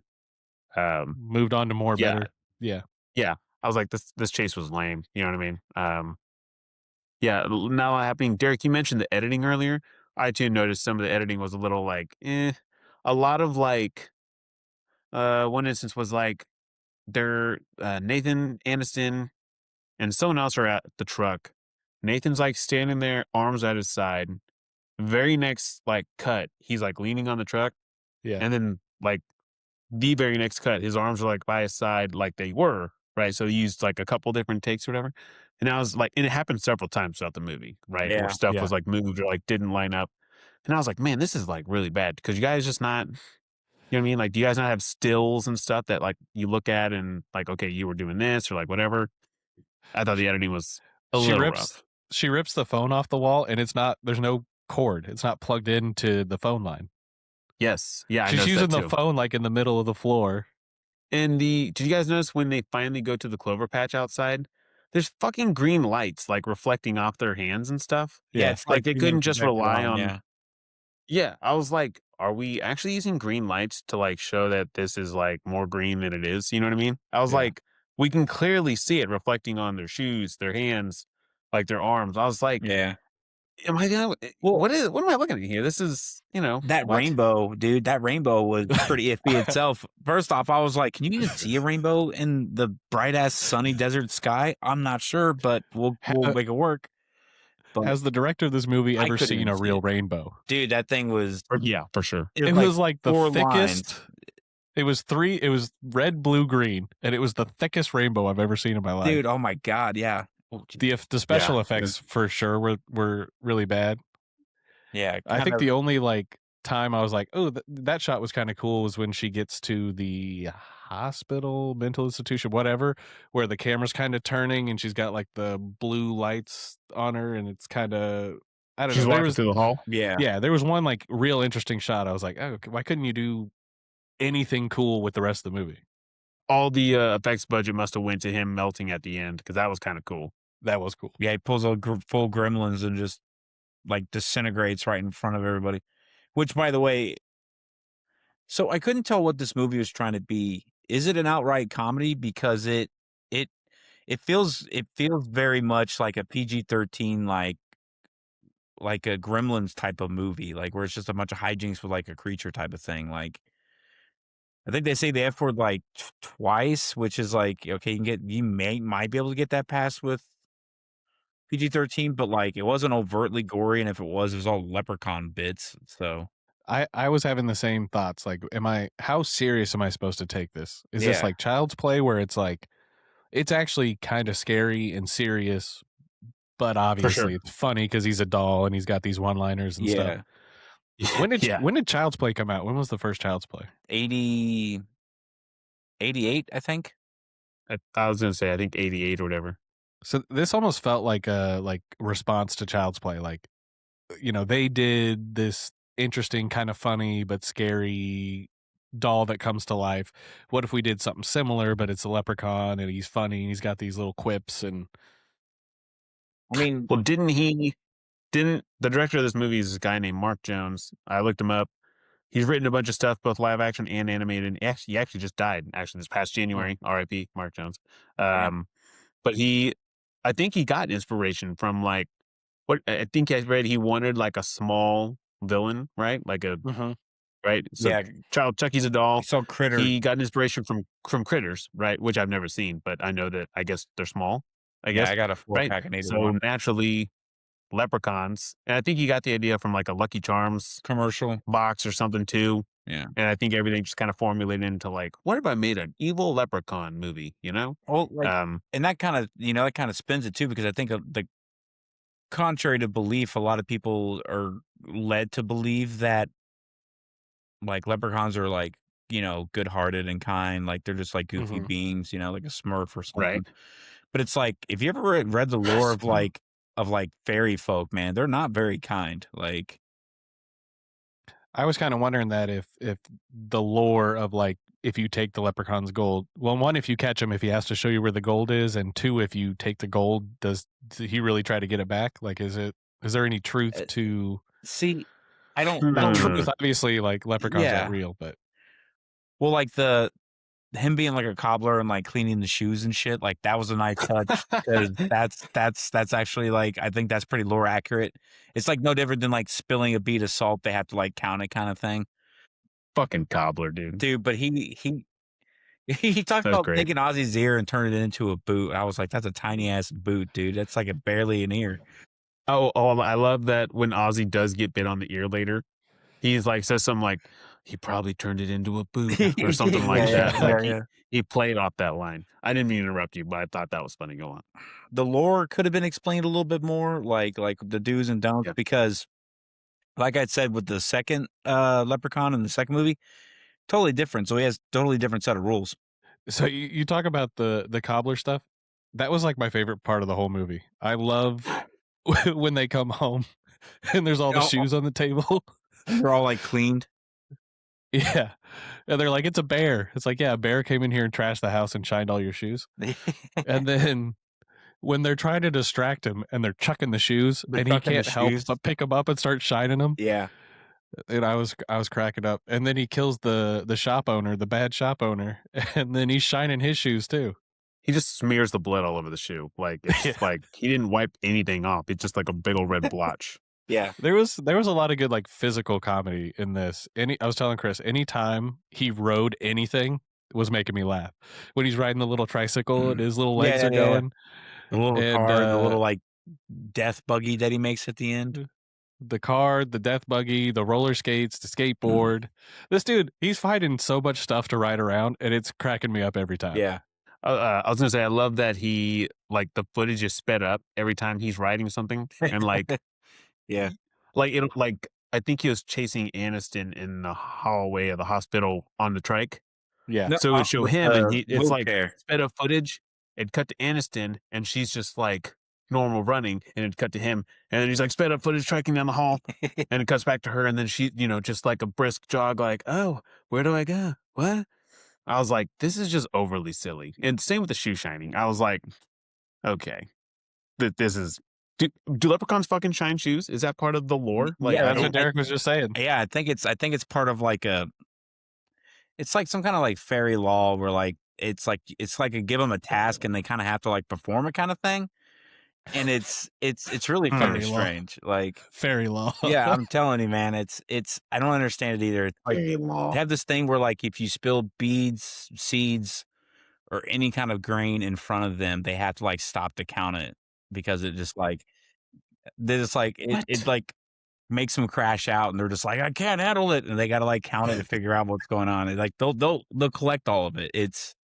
moved on to more yeah. better. Yeah. Yeah. I was like, this chase was lame. You know what I mean? Yeah, now happening. Derek, you mentioned the editing earlier. I too noticed some of the editing was a little like, a lot of like, one instance was like, Nathan Aniston and someone else are at the truck. Nathan's like standing there, arms at his side. Very next like cut, he's like leaning on the truck. Yeah. And then like the very next cut, his arms are like by his side, like they were, right? So he used like a couple different takes or whatever. And I was like, and it happened several times throughout the movie, right? Yeah, Where stuff yeah. was like moved or like didn't line up. And I was like, man, this is like really bad because you guys just not, you know what I mean? Like, do you guys not have stills and stuff that like you look at and like, okay, you were doing this or like whatever? I thought the editing was a little rough. She rips the phone off the wall, and there's no cord. It's not plugged into the phone line. Yes. Yeah. She's using the phone like in the middle of the floor. And did you guys notice when they finally go to the clover patch outside? There's fucking green lights like reflecting off their hands and stuff. Yeah, it's like they couldn't just rely on. Yeah. Yeah, I was like, are we actually using green lights to like show that this is like more green than it is? You know what I mean? I was like, we can clearly see it reflecting on their shoes, their hands, like their arms. I was like, Yeah. am I gonna? What am I looking at here? This is, that what? rainbow, dude. That rainbow was pretty iffy itself. First off, I was like, can you even see a rainbow in the bright ass sunny desert sky? I'm not sure, but we'll make it work. But has the director of this movie I ever couldn't seen even a see real it. rainbow? Dude, that thing was. Yeah, for sure. It was like the 4 thickest. lines. It was red, blue, green, and it was the thickest rainbow I've ever seen in my life. Dude, oh my god, yeah. The special effects for sure were really bad. Yeah, I think the only like time I was like, oh, that shot was kind of cool was when she gets to the hospital, mental institution, whatever, where the camera's kind of turning and she's got like the blue lights on her, and it's kind of, I don't know. She's walking through the hall. Yeah, there was one like real interesting shot. I was like, oh, why couldn't you do anything cool with the rest of the movie? All the effects budget must have went to him melting at the end because that was kind of cool. That was cool. Yeah, he pulls a full gremlins and just like disintegrates right in front of everybody. Which, by the way, so I couldn't tell what this movie was trying to be. Is it an outright comedy? Because it feels very much like a PG-13 like a Gremlins type of movie, like where it's just a bunch of hijinks with like a creature type of thing. Like I think they say the F word like twice, which is like, okay, you might be able to get that passed with PG-13, but like it wasn't overtly gory, and if it was all leprechaun bits. So I was having the same thoughts. Like, how serious am I supposed to take this? Is this like Child's Play where it's like, it's actually kind of scary and serious, but obviously it's funny because he's a doll and he's got these one-liners and stuff. When did Child's Play come out? When was the first Child's Play? 88, I think. I was gonna say I think 88 or whatever. So this almost felt like a response to Child's Play. Like, they did this interesting, kind of funny but scary doll that comes to life. What if we did something similar, but it's a leprechaun and he's funny and he's got these little quips and. I mean, well, didn't the director of this movie is this guy named Mark Jones. I looked him up. He's written a bunch of stuff, both live action and animated. He actually just died this past January. R.I.P. Mark Jones. But I think he got inspiration from what I think I read. He wanted like a small villain, right? Like a right. So Chucky's a doll. So Critter. He got inspiration from Critters, right? Which I've never seen, but I know that I guess they're small. I guess I got a 4-pack of So naturally, leprechauns, and I think he got the idea from like a Lucky Charms commercial box or something too. Yeah, and I think everything just kind of formulated into like, what if I made an evil leprechaun movie? Well, and that kind of spins it too, because I think the contrary to belief, a lot of people are led to believe that like leprechauns are like good-hearted and kind, like they're just like goofy beings, like a Smurf or something. Right. But it's like, if you ever read the lore of like fairy folk, man, they're not very kind. Like, I was kind of wondering that if the lore of like, if you take the leprechaun's gold, well, one, if you catch him, if he has to show you where the gold is, and two, if you take the gold, does he really try to get it back? Like, is there any truth to? See, I don't. Not truth, obviously, like leprechauns aren't real, but well, like him being like a cobbler and like cleaning the shoes and shit, like that was a nice touch, because that's actually like, I think that's pretty lore accurate. It's like no different than like spilling a bead of salt, they have to like count it kind of thing. Fucking cobbler, dude. But he talked about taking Ozzy's ear and turning it into a boot. I was like, that's a tiny ass boot, dude. That's like barely an ear. Oh, I love that when Ozzy does get bit on the ear later, he's like, says something like, he probably turned it into a boot or something like that. He played off that line. I didn't mean to interrupt you, but I thought that was funny. Go on. The lore could have been explained a little bit more, like the do's and don'ts, because like I said, with the second Leprechaun in the second movie, totally different. So he has totally different set of rules. So you talk about the cobbler stuff. That was like my favorite part of the whole movie. I love when they come home and there's all the shoes on the table. They're all like cleaned. Yeah. And they're like, it's a bear. It's like, yeah, a bear came in here and trashed the house and shined all your shoes. And then when they're trying to distract him and they're chucking the shoes, and he can't help but pick them up and start shining them. Yeah. And I was cracking up. And then he kills the shop owner, the bad shop owner, and then he's shining his shoes too. He just smears the blood all over the shoe. Like, it's like he didn't wipe anything off. It's just like a big old red blotch. Yeah. There was a lot of good like physical comedy in this. I was telling Chris, anytime he rode anything was making me laugh. When he's riding the little tricycle and his little legs are going. The little car, the little like death buggy that he makes at the end. The car, the death buggy, the roller skates, the skateboard. This dude, he's fighting so much stuff to ride around, and it's cracking me up every time. Yeah. I was gonna say, I love that he like the footage is sped up every time he's riding something, and like, yeah, like it, like I think he was chasing Aniston in the hallway of the hospital on the trike. Yeah, so it would show him, and it's like care. Sped up footage. It'd cut to Aniston, and she's just like normal running, and it'd cut to him, and then he's like sped up footage triking down the hall, and it cuts back to her, and then she, just like a brisk jog, like, oh, where do I go? What? I was like, this is just overly silly. And same with the shoe shining. I was like, okay, this is. Do leprechauns fucking shine shoes? Is that part of the lore? Like, yeah, that's what Derek was just saying. Yeah, I think it's part of like it's like some kind of like fairy law where like it's like a give them a task and they kind of have to like perform it kind of thing. And it's really fucking strange. Like fairy law. Yeah, I'm telling you, man. It's I don't understand it either. It's like they have this thing where like if you spill beads, seeds, or any kind of grain in front of them, they have to like stop to count it, because it just like it like makes them crash out, and they're just like, I can't handle it, and they got to like count it to figure out what's going on. It's like they'll collect all of it. It's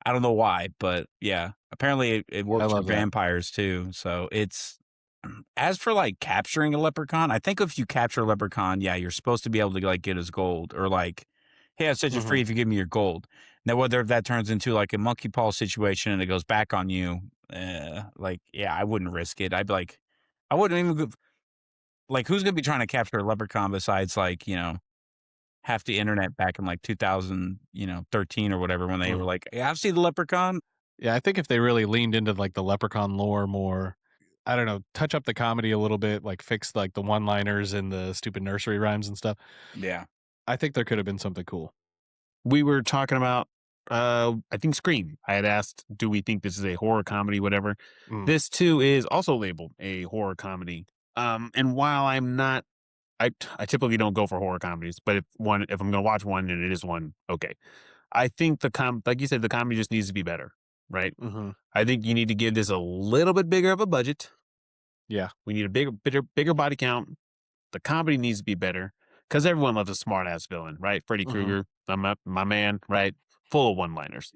I don't know why, but yeah, apparently it I works for love that. vampires too. So it's as for like capturing a leprechaun, I think if you capture a leprechaun, yeah, you're supposed to be able to like get his gold or like, hey, I'll set you free if you give me your gold. Now, whether that turns into like a monkey paw situation and it goes back on you, like, yeah, I wouldn't risk it. I'd be like, I wouldn't even like, who's gonna be trying to capture a leprechaun besides like, half the internet back in like 2013 or whatever when they were like, yeah, I've seen the leprechaun. Yeah, I think if they really leaned into like the leprechaun lore more, I don't know, touch up the comedy a little bit, like fix like the one-liners and the stupid nursery rhymes and stuff. Yeah. I think there could have been something cool. We were talking about, I think Scream. I had asked, do we think this is a horror comedy, whatever. This too is also labeled a horror comedy. And while I'm not, I typically don't go for horror comedies, but if I'm going to watch one and it is one, okay. I think like you said, the comedy just needs to be better, right? I think you need to give this a little bit bigger of a budget. Yeah. We need a bigger body count. The comedy needs to be better because everyone loves a smart ass villain, right? Freddy Krueger, my man, right? Full of one-liners,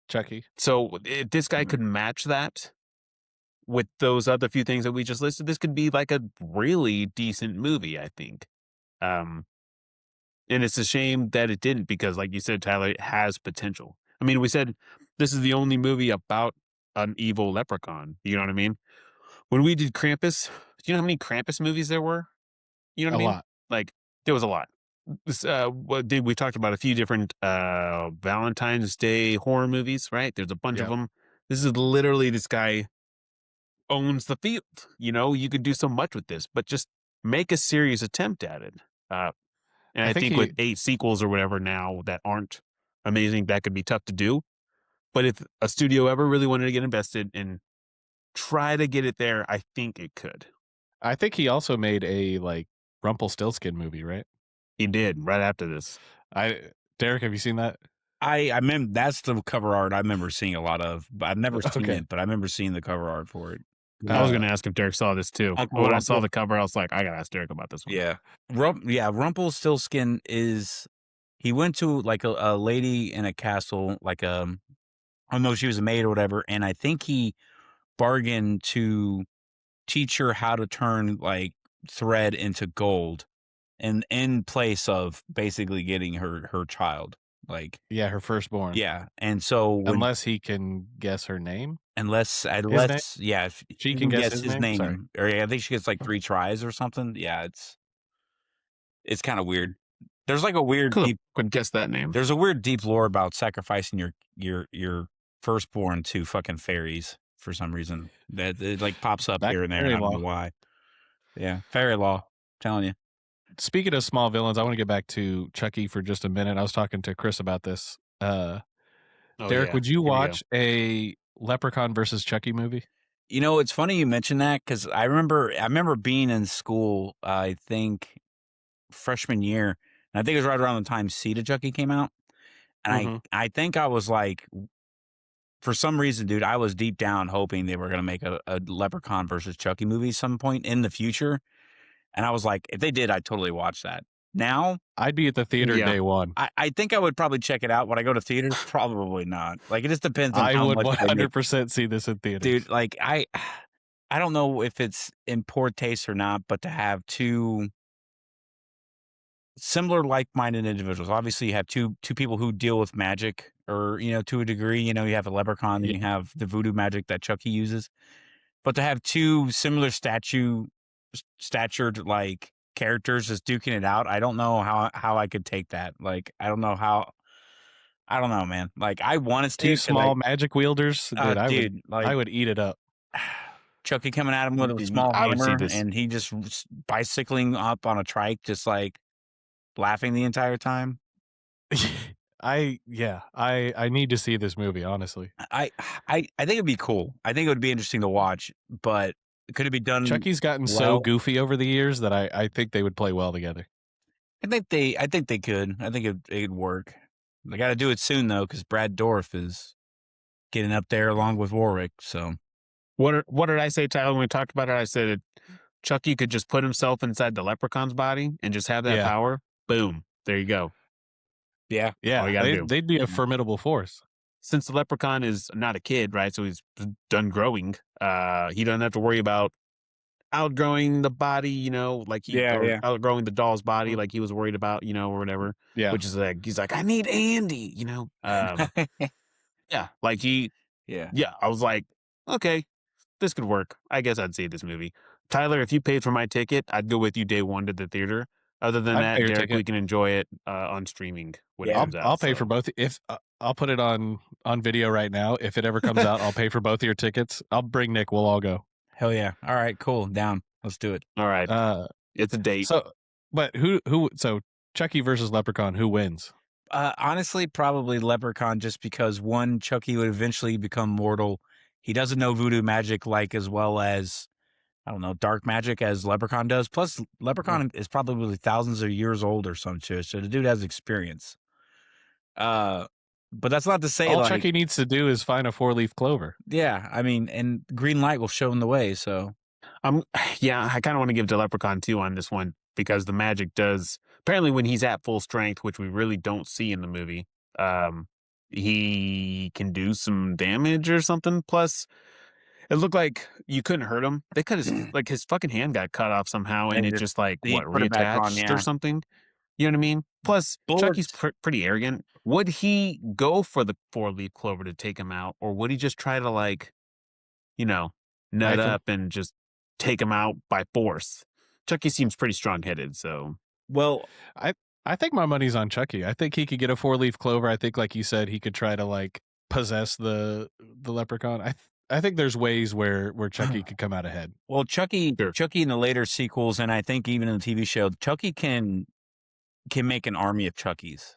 Chucky. So if this guy could match that with those other few things that we just listed, this could be like a really decent movie, I think. And it's a shame that it didn't because, like you said, Tyler, it has potential. I mean, we said this is the only movie about an evil leprechaun. You know what I mean? When we did Krampus, do you know how many Krampus movies there were? You know what I mean? lot. Like, there was a lot. We talked about a few different Valentine's Day horror movies, right? There's a bunch of them. This is literally this guy owns the field. You could do so much with this, but just make a serious attempt at it. And I think with 8 sequels or whatever now that aren't amazing, that could be tough to do. But if a studio ever really wanted to get invested and try to get it there, I think it could. I think he also made a like Rumpelstiltskin movie, right? He did right after this. Derek, have you seen that? I remember that's the cover art I remember seeing a lot of, but I've never seen it, but I remember seeing the cover art for it. I was going to ask if Derek saw this too. When I saw the cover, I was like, I got to ask Derek about this one. Yeah. Rumpelstiltskin he went to like a lady in a castle, like I don't know if she was a maid or whatever, and I think he bargained to teach her how to turn like thread into gold and in place of basically getting her child. Like, yeah, her firstborn. Yeah. And so unless he can guess her name. Unless yeah, she can guess his name. Sorry. Or I think she gets like 3 tries or something. Yeah, it's kind of weird. There's like a weird could guess that name. There's a weird deep lore about sacrificing your firstborn to fucking fairies for some reason. That it like pops up here and there. I don't know why. Yeah, fairy law. I'm telling you. Speaking of small villains, I want to get back to Chucky for just a minute. I was talking to Chris about this. Derek, would you watch a Leprechaun versus Chucky movie? It's funny you mentioned that because I remember being in school. I think freshman year, and I think it was right around the time Seed of Chucky came out, and I think I was like, for some reason, dude, I was deep down hoping they were going to make a Leprechaun versus Chucky movie some point in the future, and I was like, if they did, I'd totally watch that. Now I'd be at the theater day one. I think I would probably check it out. Would I go to theaters? Probably not. Like, it just depends on I how would much 100% see this in theaters. Dude, like I don't know if it's in poor taste or not, but to have 2 similar like-minded individuals. Obviously, you have two people who deal with magic or, to a degree, you have a leprechaun and you have the voodoo magic that Chucky uses. But to have 2 similar statured like characters just duking it out, I don't know how I could take that. Like, I don't know, man. Like, I want us to 2 small magic wielders, dude. I would eat it up. Chucky coming at him with a small hammer, and he just bicycling up on a trike, just like laughing the entire time. I need to see this movie, honestly. I think it'd be cool. I think it would be interesting to watch, but could it be done? Chucky's gotten so goofy over the years that I think they would play well together. I think they could. I think it'd work. They got to do it soon though, because Brad Dourif is getting up there along with Warwick. So, what did I say, Tyler? When we talked about it, I said Chucky could just put himself inside the leprechaun's body and just have that power. Boom, there you go. Yeah. All you gotta do. They'd be a formidable force. since the leprechaun is not a kid, right? So he's done growing. He doesn't have to worry about outgrowing the body, like or outgrowing the doll's body, like he was worried about, or whatever. Yeah. Which is like he's like, I need Andy, yeah, like I was like, okay, this could work. I guess I'd see this movie. Tyler, if you paid for my ticket, I'd go with you day one to the theater. Other than I'd pay that, your Derek, ticket. we can enjoy it on streaming when it I'll, comes out. I'll pay for both. If I'll put it on video right now. If it ever comes out, I'll pay for both of your tickets. I'll bring Nick. We'll all go. Hell yeah! All right, cool. Down. Let's do it. All right. It's a date. So, but so Chucky versus Leprechaun, who wins? Honestly, probably Leprechaun, just because one, Chucky would eventually become mortal. He doesn't know voodoo magic as well as, I don't know, dark magic as Leprechaun does. Plus, Leprechaun is probably thousands of years old or some shit, so the dude has experience. But that's not to say all Chucky needs to do is find a 4-leaf clover. Yeah, I mean, and green light will show him the way. So, yeah, I kind of want to give to Leprechaun too on this one because the magic does. Apparently, when he's at full strength, which we really don't see in the movie, he can do some damage or something. Plus, it looked like you couldn't hurt him. They cut his fucking hand got cut off somehow, and it just reattached or something. You know what I mean? Plus, Chucky's pretty arrogant. Would he go for the 4-leaf clover to take him out, or would he just try to nut up and just take him out by force? Chucky seems pretty strong-headed, so. Well, I think my money's on Chucky. I think he could get a 4-leaf clover. I think, like you said, he could try to possess the leprechaun. I think there's ways where Chucky could come out ahead. Well, Chucky in the later sequels, and I think even in the TV show, Chucky can make an army of Chuckies.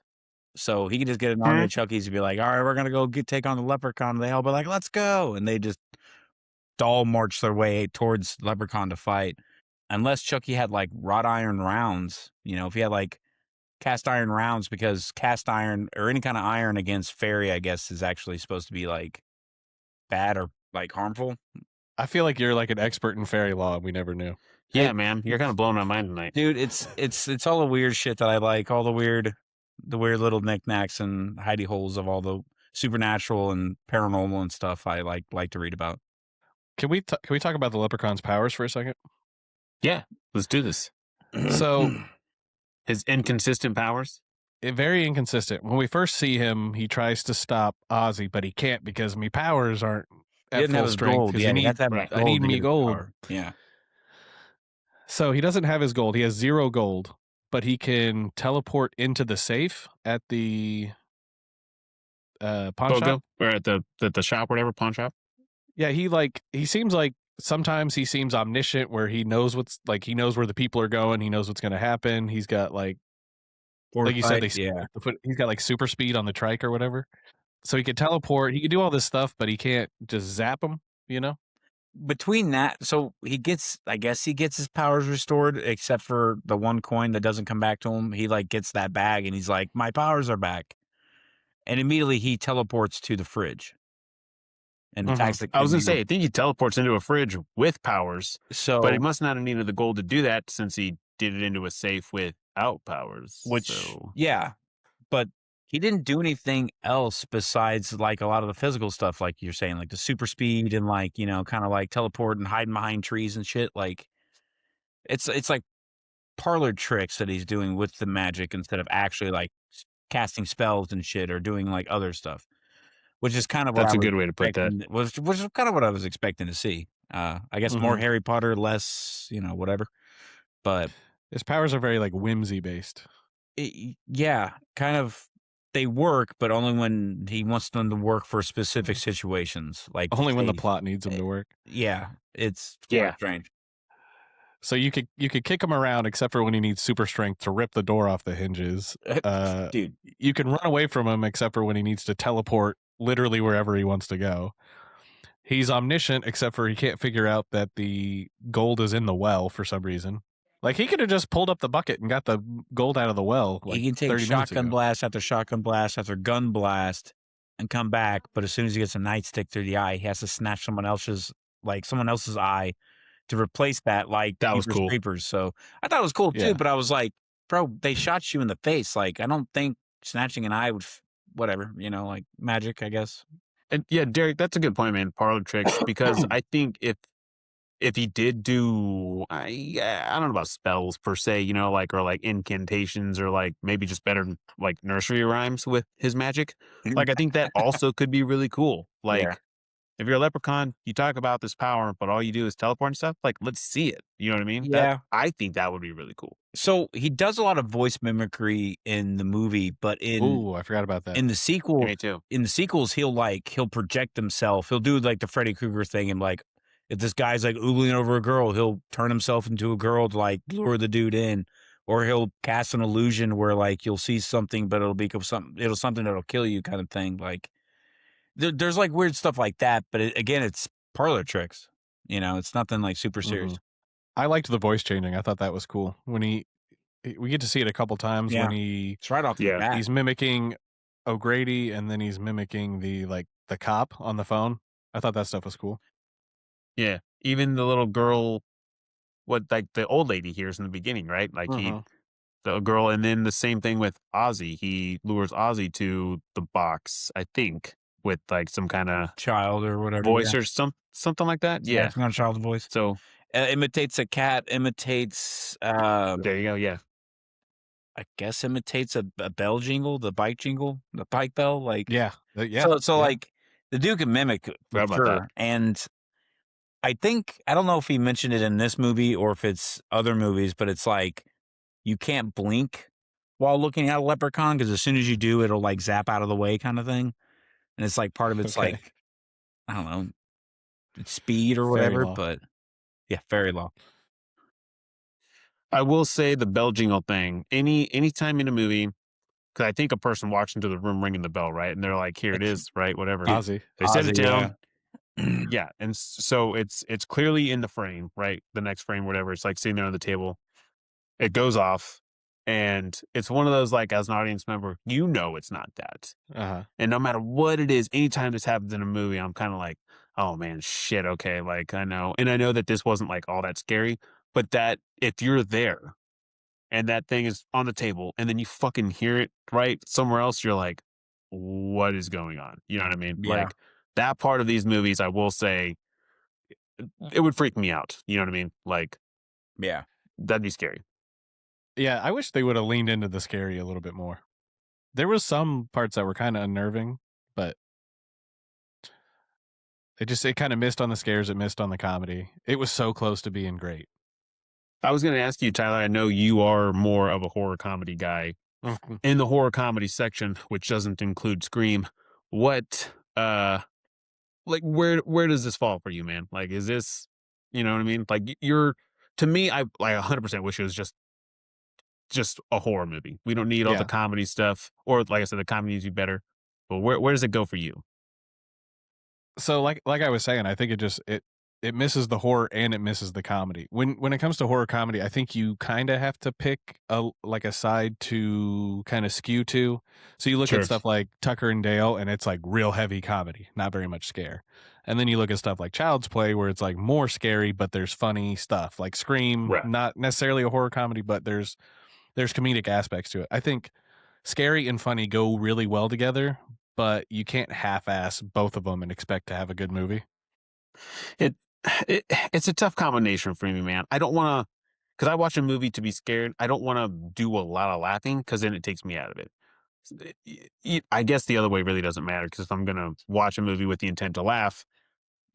So he can just get an army of Chuckies and be like, all right, we're gonna go take on the leprechaun. They all be like, let's go, and they just all march their way towards Leprechaun to fight. Unless Chucky had wrought iron rounds, if he had cast iron rounds, because cast iron or any kind of iron against fairy, I guess, is actually supposed to be bad or harmful. I feel like you're an expert in fairy law, and we never knew. Yeah, man, you're kind of blowing my mind tonight, dude. It's all the weird shit that I like, all the weird little knickknacks and hidey holes of all the supernatural and paranormal and stuff I like to read about. Can we talk about the leprechaun's powers for a second? Yeah, let's do this. So, his inconsistent powers? Very inconsistent. When we first see him, he tries to stop Ozzy, but he can't because me powers aren't at full strength. Yeah, I need me gold. Yeah. So he doesn't have his gold. He has 0 gold, but he can teleport into the safe at the pawn shop, or at the shop, whatever, pawn shop. Yeah, he seems like sometimes he seems omniscient, where he knows he knows where the people are going. He knows what's going to happen. He's got like you said, he's got super speed on the trike or whatever. So he could teleport. He could do all this stuff, but he can't just zap them. Between that, so he gets his powers restored, except for the one coin that doesn't come back to him. He gets that bag and he's like, my powers are back, and immediately he teleports to the fridge and attacks the. I was gonna say, I think he teleports into a fridge with powers. So, but he must not have needed the gold to do that, since he did it into a safe without powers. Yeah, but he didn't do anything else besides a lot of the physical stuff, like you're saying, the super speed and kind of teleport and hiding behind trees and shit. It's parlor tricks that he's doing with the magic instead of actually casting spells and shit or doing other stuff, which is kind of that's a good way to put that. Which is kind of what I was expecting to see. I guess more Harry Potter, less whatever. But his powers are very whimsy based. Yeah, kind of. They work, but only when he wants them to work for specific situations. Only when the plot needs them to work. Yeah, it's strange. So you could kick him around, except for when he needs super strength to rip the door off the hinges. Dude, you can run away from him, except for when he needs to teleport literally wherever he wants to go. He's omniscient, except for he can't figure out that the gold is in the well for some reason. He could have just pulled up the bucket and got the gold out of the well. He can take shotgun blast after gun blast and come back, but as soon as he gets a nightstick through the eye, he has to snatch someone else's eye to replace that. That was cool. Creepers. So I thought it was cool too, but I was like, bro, they shot you in the face. I don't think snatching an eye whatever, like magic, I guess. And yeah, Derek, that's a good point, man. Parlor tricks, because I think if he did do, I don't know about spells per se, like, or like incantations, or like maybe just better like nursery rhymes with his magic. Like, I think that also could be really cool. Yeah. Like, if you're a leprechaun, you talk about this power, but all you do is teleport and stuff. Like, let's see it. You know what I mean? Yeah. I think that would be really cool. So he does a lot of voice mimicry in the movie, but Ooh, I forgot about that. in the sequel, Me too. in the sequels, he'll project himself. He'll do like the Freddy Krueger thing, and like if this guy's like oogling over a girl, he'll turn himself into a girl to like lure the dude in, or he'll cast an illusion where like you'll see something, but it'll become something that'll kill you, kind of thing. Like there's like weird stuff like that, but again, it's parlor tricks. It's nothing like super serious. I liked the voice changing. I thought that was cool. When we get to see it a couple times when It's right off the bat. he's mimicking O'Grady, and then he's mimicking the cop on the phone. I thought that stuff was cool. Yeah. Even the little girl, what like the old lady hears in the beginning, right? Like the girl, and then the same thing with Ozzy. He lures Ozzy to the box, I think, with like some kind of child or whatever voice or something like that. Yeah. It's not a child's voice. So Imitates a cat, imitates there you go. Yeah. I guess imitates a bell jingle, the bike bell, like Yeah. So like the dude can mimic for Forgot about sure. that. And I don't know if he mentioned it in this movie or if it's other movies, but it's like you can't blink while looking at a leprechaun, because as soon as you do, it'll like zap out of the way, kind of thing. And it's like part of it's Okay. like, I don't know, it's speed or Fairy whatever, law. but yeah, fairy law. I will say the bell jingle thing. Anytime in a movie, because I think a person walks into the room ringing the bell, right? And they're like, "Here it is," right? Whatever. Ozzy. They set it Ozzy, down. Yeah, and so it's clearly in the frame, right? The next frame, whatever. It's like sitting there on the table. It goes off, and it's one of those, like, as an audience member, it's not that. And no matter what it is, anytime this happens in a movie, I'm kind of like, oh man, shit. Okay, like I know that this wasn't like all that scary, but that if you're there and that thing is on the table, and then you fucking hear it right somewhere else, you're like, what is going on? You know what I mean? Yeah. Like that part of these movies, I will say, it would freak me out. You know what I mean? Like, Yeah. that'd be scary. Yeah, I wish they would have leaned into the scary a little bit more. There was some parts that were kind of unnerving, but it kind of missed on the scares. It missed on the comedy. It was so close to being great. I was going to ask you, Tyler, I know you are more of a horror comedy guy. In the horror comedy section, which doesn't include Scream, what, like, where does this fall for you, man? Like, is this, you know what I mean? Like, to me, I like 100% wish it was just a horror movie. We don't need all the comedy stuff, or like I said, the comedy would be better. But where does it go for you? So like I was saying, I think it misses the horror and it misses the comedy. When it comes to horror comedy, I think you kind of have to pick a side to kind of skew to. So you look Sure. at stuff like Tucker and Dale, and it's like real heavy comedy, not very much scare. And then you look at stuff like Child's Play, where it's like more scary, but there's funny stuff. Like Scream, Right. not necessarily a horror comedy, but there's comedic aspects to it. I think scary and funny go really well together, but you can't half-ass both of them and expect to have a good movie. It's a tough combination for me, man. I don't want to, because I watch a movie to be scared. I don't want to do a lot of laughing, because then it takes me out of it. I guess the other way really doesn't matter, because if I'm going to watch a movie with the intent to laugh,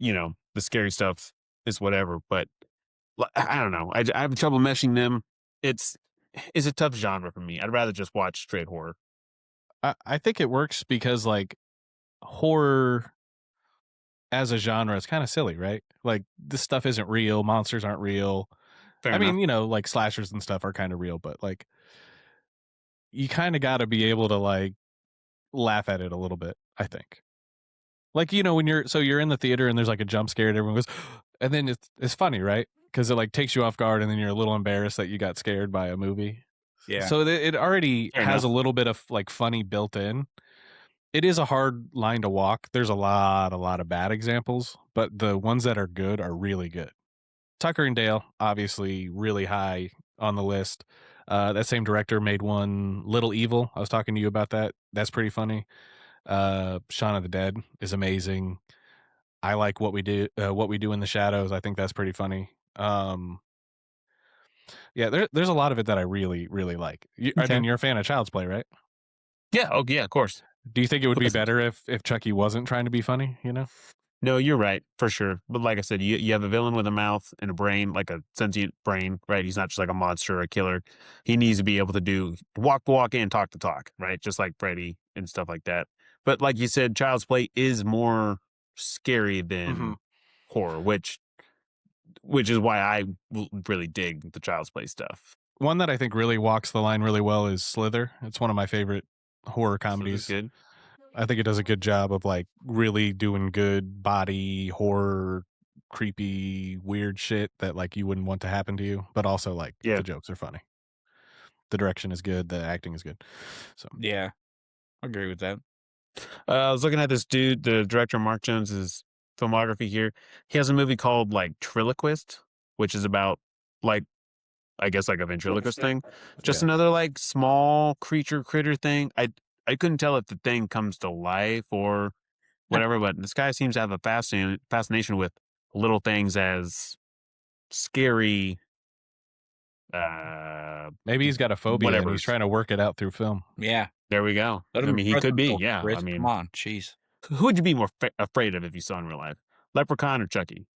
the scary stuff is whatever. But I don't know. I have trouble meshing them. It's a tough genre for me. I'd rather just watch straight horror. I think it works because like horror as a genre is kind of silly, right? Like this stuff isn't real. Monsters aren't real. Fair I mean, enough. like slashers and stuff are kind of real, but like you kind of got to be able to like laugh at it a little bit, I think. Like, when you're in the theater and there's like a jump scare and everyone goes, and then it's funny, right? Because it like takes you off guard and then you're a little embarrassed that you got scared by a movie. Yeah. So it already Fair has enough. a little bit of like funny built in. It is a hard line to walk. There's a lot of bad examples, but the ones that are good are really good. Tucker and Dale, obviously really high on the list. That same director made one, Little Evil. I was talking to you about that. That's pretty funny. Shaun of the Dead is amazing. I like what we do in the shadows. I think that's pretty funny. Yeah, there's a lot of it that I really, really like. I Okay. mean, you're a fan of Child's Play, right? Yeah. Oh, yeah. Of course. Do you think it would be Listen, better if Chucky wasn't trying to be funny? You know? no, you're right for sure. But like I said, you have a villain with a mouth and a brain, like a sentient brain, right? He's not just like a monster or a killer. He needs to be able to do walk, and talk to talk, right? Just like Freddy and stuff like that. But like you said, Child's Play is more scary than horror, which is why I really dig the Child's Play stuff. One that I think really walks the line really well is Slither. It's one of my favorite horror comedies. Good. I think it does a good job of like really doing good body horror, creepy, weird shit that like you wouldn't want to happen to you, but also like Yeah. the jokes are funny. The direction is good, the acting is good. So Yeah, I agree with that. I was looking at this dude, the director Mark Jones's filmography here. He has a movie called like Triloquist, which is about like I guess like a ventriloquist thing. Just Yeah. another like small critter thing. I couldn't tell if the thing comes to life or whatever, but this guy seems to have a fascination with little things as scary. Maybe he's got a phobia and Whatever. he's trying to work it out through film. Yeah, There we go. let I him mean, he express could be. himself, Yeah. Chris. I mean, Come on, jeez. who would you be more afraid of if you saw in real life? Leprechaun or Chucky?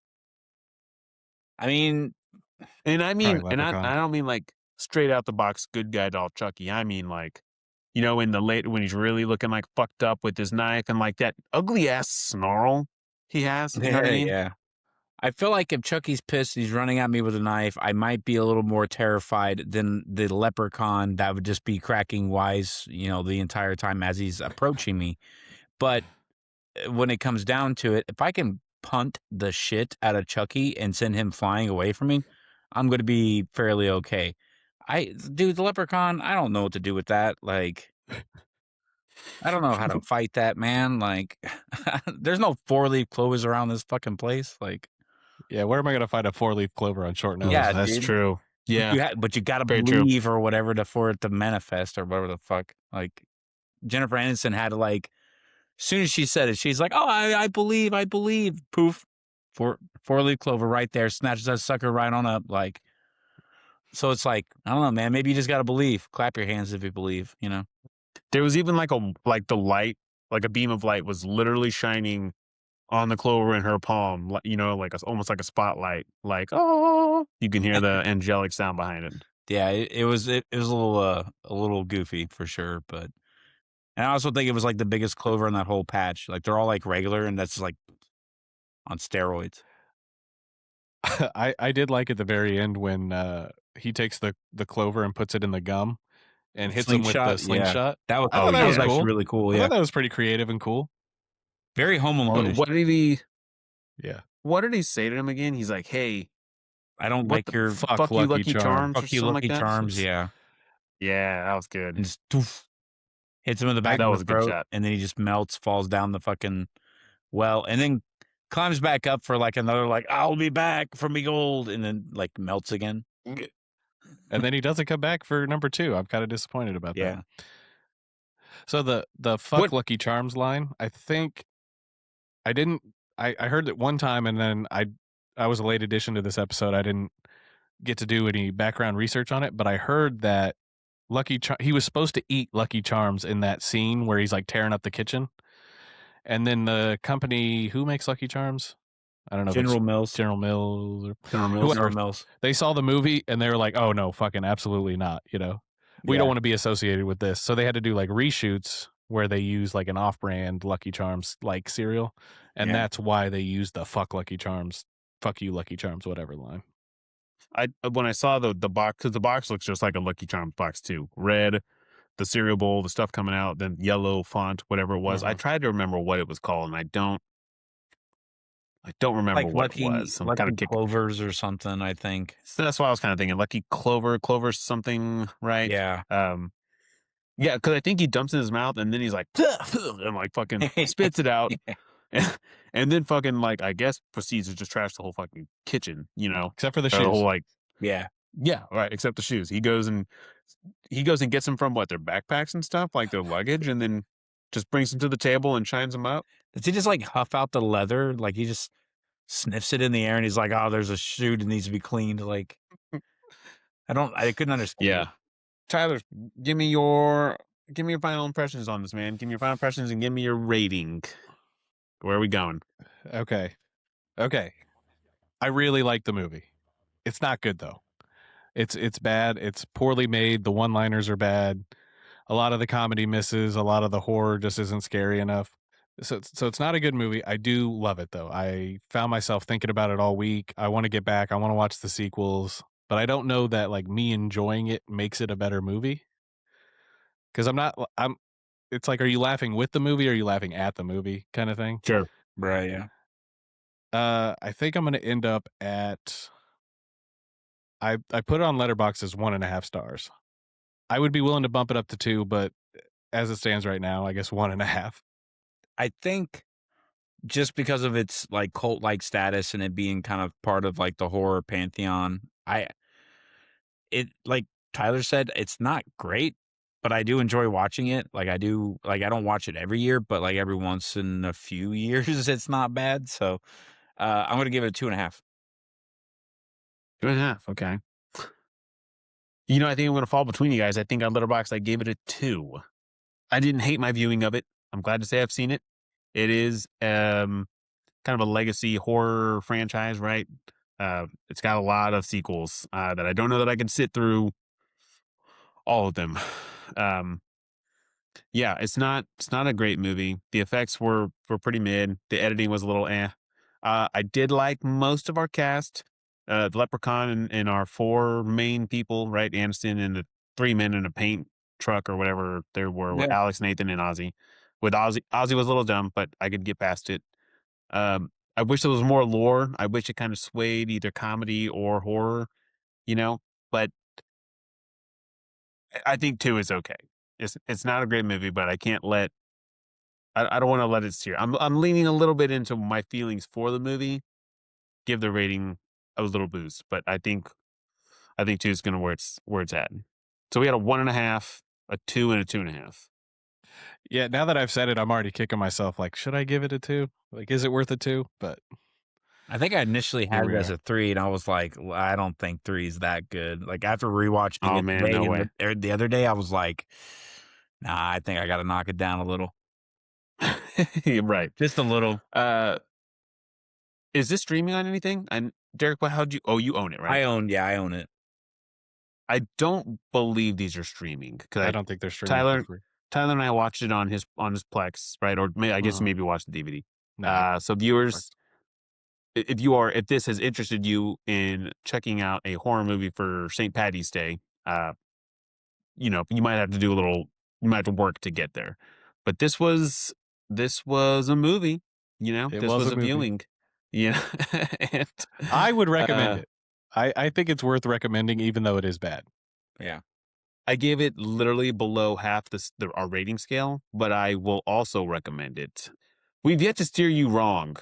I mean, And I mean, Probably and Leprechaun. I don't mean like straight out the box good guy doll Chucky. I mean like, you know, in the late when he's really looking like fucked up with his knife and like that ugly ass snarl he has. You know what I mean? yeah. I feel like if Chucky's pissed, he's running at me with a knife, I might be a little more terrified than the leprechaun that would just be cracking wise, the entire time as he's approaching me. But when it comes down to it, if I can punt the shit out of Chucky and send him flying away from me, I'm going to be fairly okay. Dude, the leprechaun, I don't know what to do with that. Like, I don't know how to fight that, man. Like, there's no 4-leaf clovers around this fucking place. Like, Yeah, where am I going to find a 4-leaf clover on short notice? Yeah, That's dude. true. Yeah. But you got to Very true. believe or whatever for it to manifest or whatever the fuck. Like, Jennifer Aniston had to like, as soon as she said it, she's like, "Oh, I believe." Poof, 4-leaf clover right there, snatches that sucker right on up. Like, so it's like, I don't know, man. Maybe you just got to believe. Clap your hands if you believe. There was even like the light, like a beam of light was literally shining on the clover in her palm, you know, like almost like a spotlight. Like, oh, you can hear the angelic sound behind it. Yeah, it was a little goofy for sure, but and I also think it was like the biggest clover in that whole patch. Like they're all like regular, and that's like on steroids. I did like at the very end when he takes the clover and puts it in the gum and hits him with the slingshot. That was I thought that was actually cool. really cool. I Yeah, thought that was pretty creative and cool. very Home Alone. What did he? Yeah. What did he say to him again? He's like, "Hey, I don't like your fuck you, Lucky Charms, or fuck you, something Lucky like that." Charms. Yeah, Yeah, that was good. and just doof, hits him in the back That of was the a good throat, shot. and then he just melts, falls down the fucking well, and then climbs back up for like another like I'll be back for me gold, and then like melts again. And then he doesn't come back for number 2. I'm kind of disappointed about Yeah. that. So the fuck Lucky Charms line, I think I heard it one time and then I was a late addition to this episode. I didn't get to do any background research on it, but I heard that he was supposed to eat Lucky Charms in that scene where he's like tearing up the kitchen. And then the company who makes Lucky Charms, I don't know. General Mills. General Mills. Or General Mills. They saw the movie and they were like, "Oh no, fucking absolutely not." We don't want to be associated with this. So they had to do like reshoots where they use like an off-brand Lucky Charms like cereal, and that's why they used the fuck Lucky Charms, fuck you Lucky Charms, whatever line. When I saw the box, because the box looks just like a Lucky Charms box too, red, the cereal bowl, the stuff coming out, then yellow font, whatever it was. I tried to remember what it was called, and I don't remember like what it was. Lucky kind of Clovers or something, I think. So that's why I was kind of thinking Lucky Clover something, right? Yeah. Yeah, because I think he dumps in his mouth and then he's like, and like fucking spits it out. And then fucking like, I guess proceeds to just trash the whole fucking kitchen, Except for the shoes. The whole like, yeah, right. Except the shoes. He goes and gets them from their backpacks and stuff, like their luggage, and then just brings them to the table and shines them up. Does he just like huff out the leather? Like he just sniffs it in the air and he's like, "Oh, there's a shoe that needs to be cleaned." Like I couldn't understand. Yeah, Tyler, give me your final impressions on this, man. Give me your final impressions and give me your rating. Where are we going? Okay. I really like the movie. It's not good though. It's bad. It's poorly made. The one-liners are bad. A lot of the comedy misses. A lot of the horror just isn't scary enough. So it's not a good movie. I do love it though. I found myself thinking about it all week. I want to get back. I want to watch the sequels, but I don't know that like me enjoying it makes it a better movie. Because I'm. It's like, are you laughing with the movie or are you laughing at the movie kind of thing? Sure. Right, yeah. I think I'm going to end up at. I put it on Letterboxd as 1.5 stars. I would be willing to bump it up to 2, but as it stands right now, I guess 1.5. I think just because of its like cult like status and it being kind of part of like the horror pantheon, it like Tyler said, it's not great, but I do enjoy watching it. Like I don't watch it every year, but like every once in a few years, it's not bad. So I'm gonna give it a 2.5. 2.5. Okay. You know, I think I'm going to fall between you guys. I think on Letterboxd, I gave it a 2. I didn't hate my viewing of it. I'm glad to say I've seen it. It is kind of a legacy horror franchise, right? It's got a lot of sequels that I don't know that I can sit through all of them. Yeah, it's not a great movie. The effects were pretty mid. The editing was a little eh. I did like most of our cast. The Leprechaun and our 4 main people, right? Aniston and the 3 men in a paint truck or whatever there were with Yeah. Alex, Nathan, and Ozzy. With Ozzy was a little dumb, but I could get past it. I wish there was more lore. I wish it kind of swayed either comedy or horror, you know. But I think 2 is okay. It's not a great movie, but I can't let. I don't want to let it steer. I'm leaning a little bit into my feelings for the movie. Give the rating a little boost, but I think 2 is going to where it's at. So we had a 1.5, a 2, and a 2.5. Yeah, now that I've said it, I'm already kicking myself. Like, should I give it a 2? Like, is it worth a 2? But I think I initially Here had we it as are. a 3, and I was like, well, I don't think 3 is that good. Like after rewatching Oh it man, today no and way. the other day, I was like, nah, I think I got to knock it down a little, You're right. just a little. Is this streaming on anything? And Derek, how'd you? Oh, you own it, right? I own it. I don't believe these are streaming because I don't think they're streaming for free. Tyler and I watched it on his Plex, right? Or I guess maybe watched the DVD. No, So viewers, if this has interested you in checking out a horror movie for St. Patty's Day, you know, you might have to work to get there. But this was a movie, you know. It This was was a a movie. viewing. Yeah. And, I would recommend it. I think it's worth recommending, even though it is bad. Yeah. I gave it literally below half our rating scale, but I will also recommend it. We've yet to steer you wrong,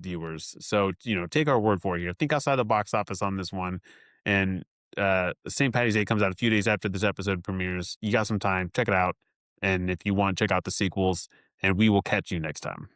viewers. So, you know, take our word for it here. Think outside the box office on this one. And St. Patty's Day comes out a few days after this episode premieres. You got some time. Check it out. And if you want, check out the sequels. And we will catch you next time.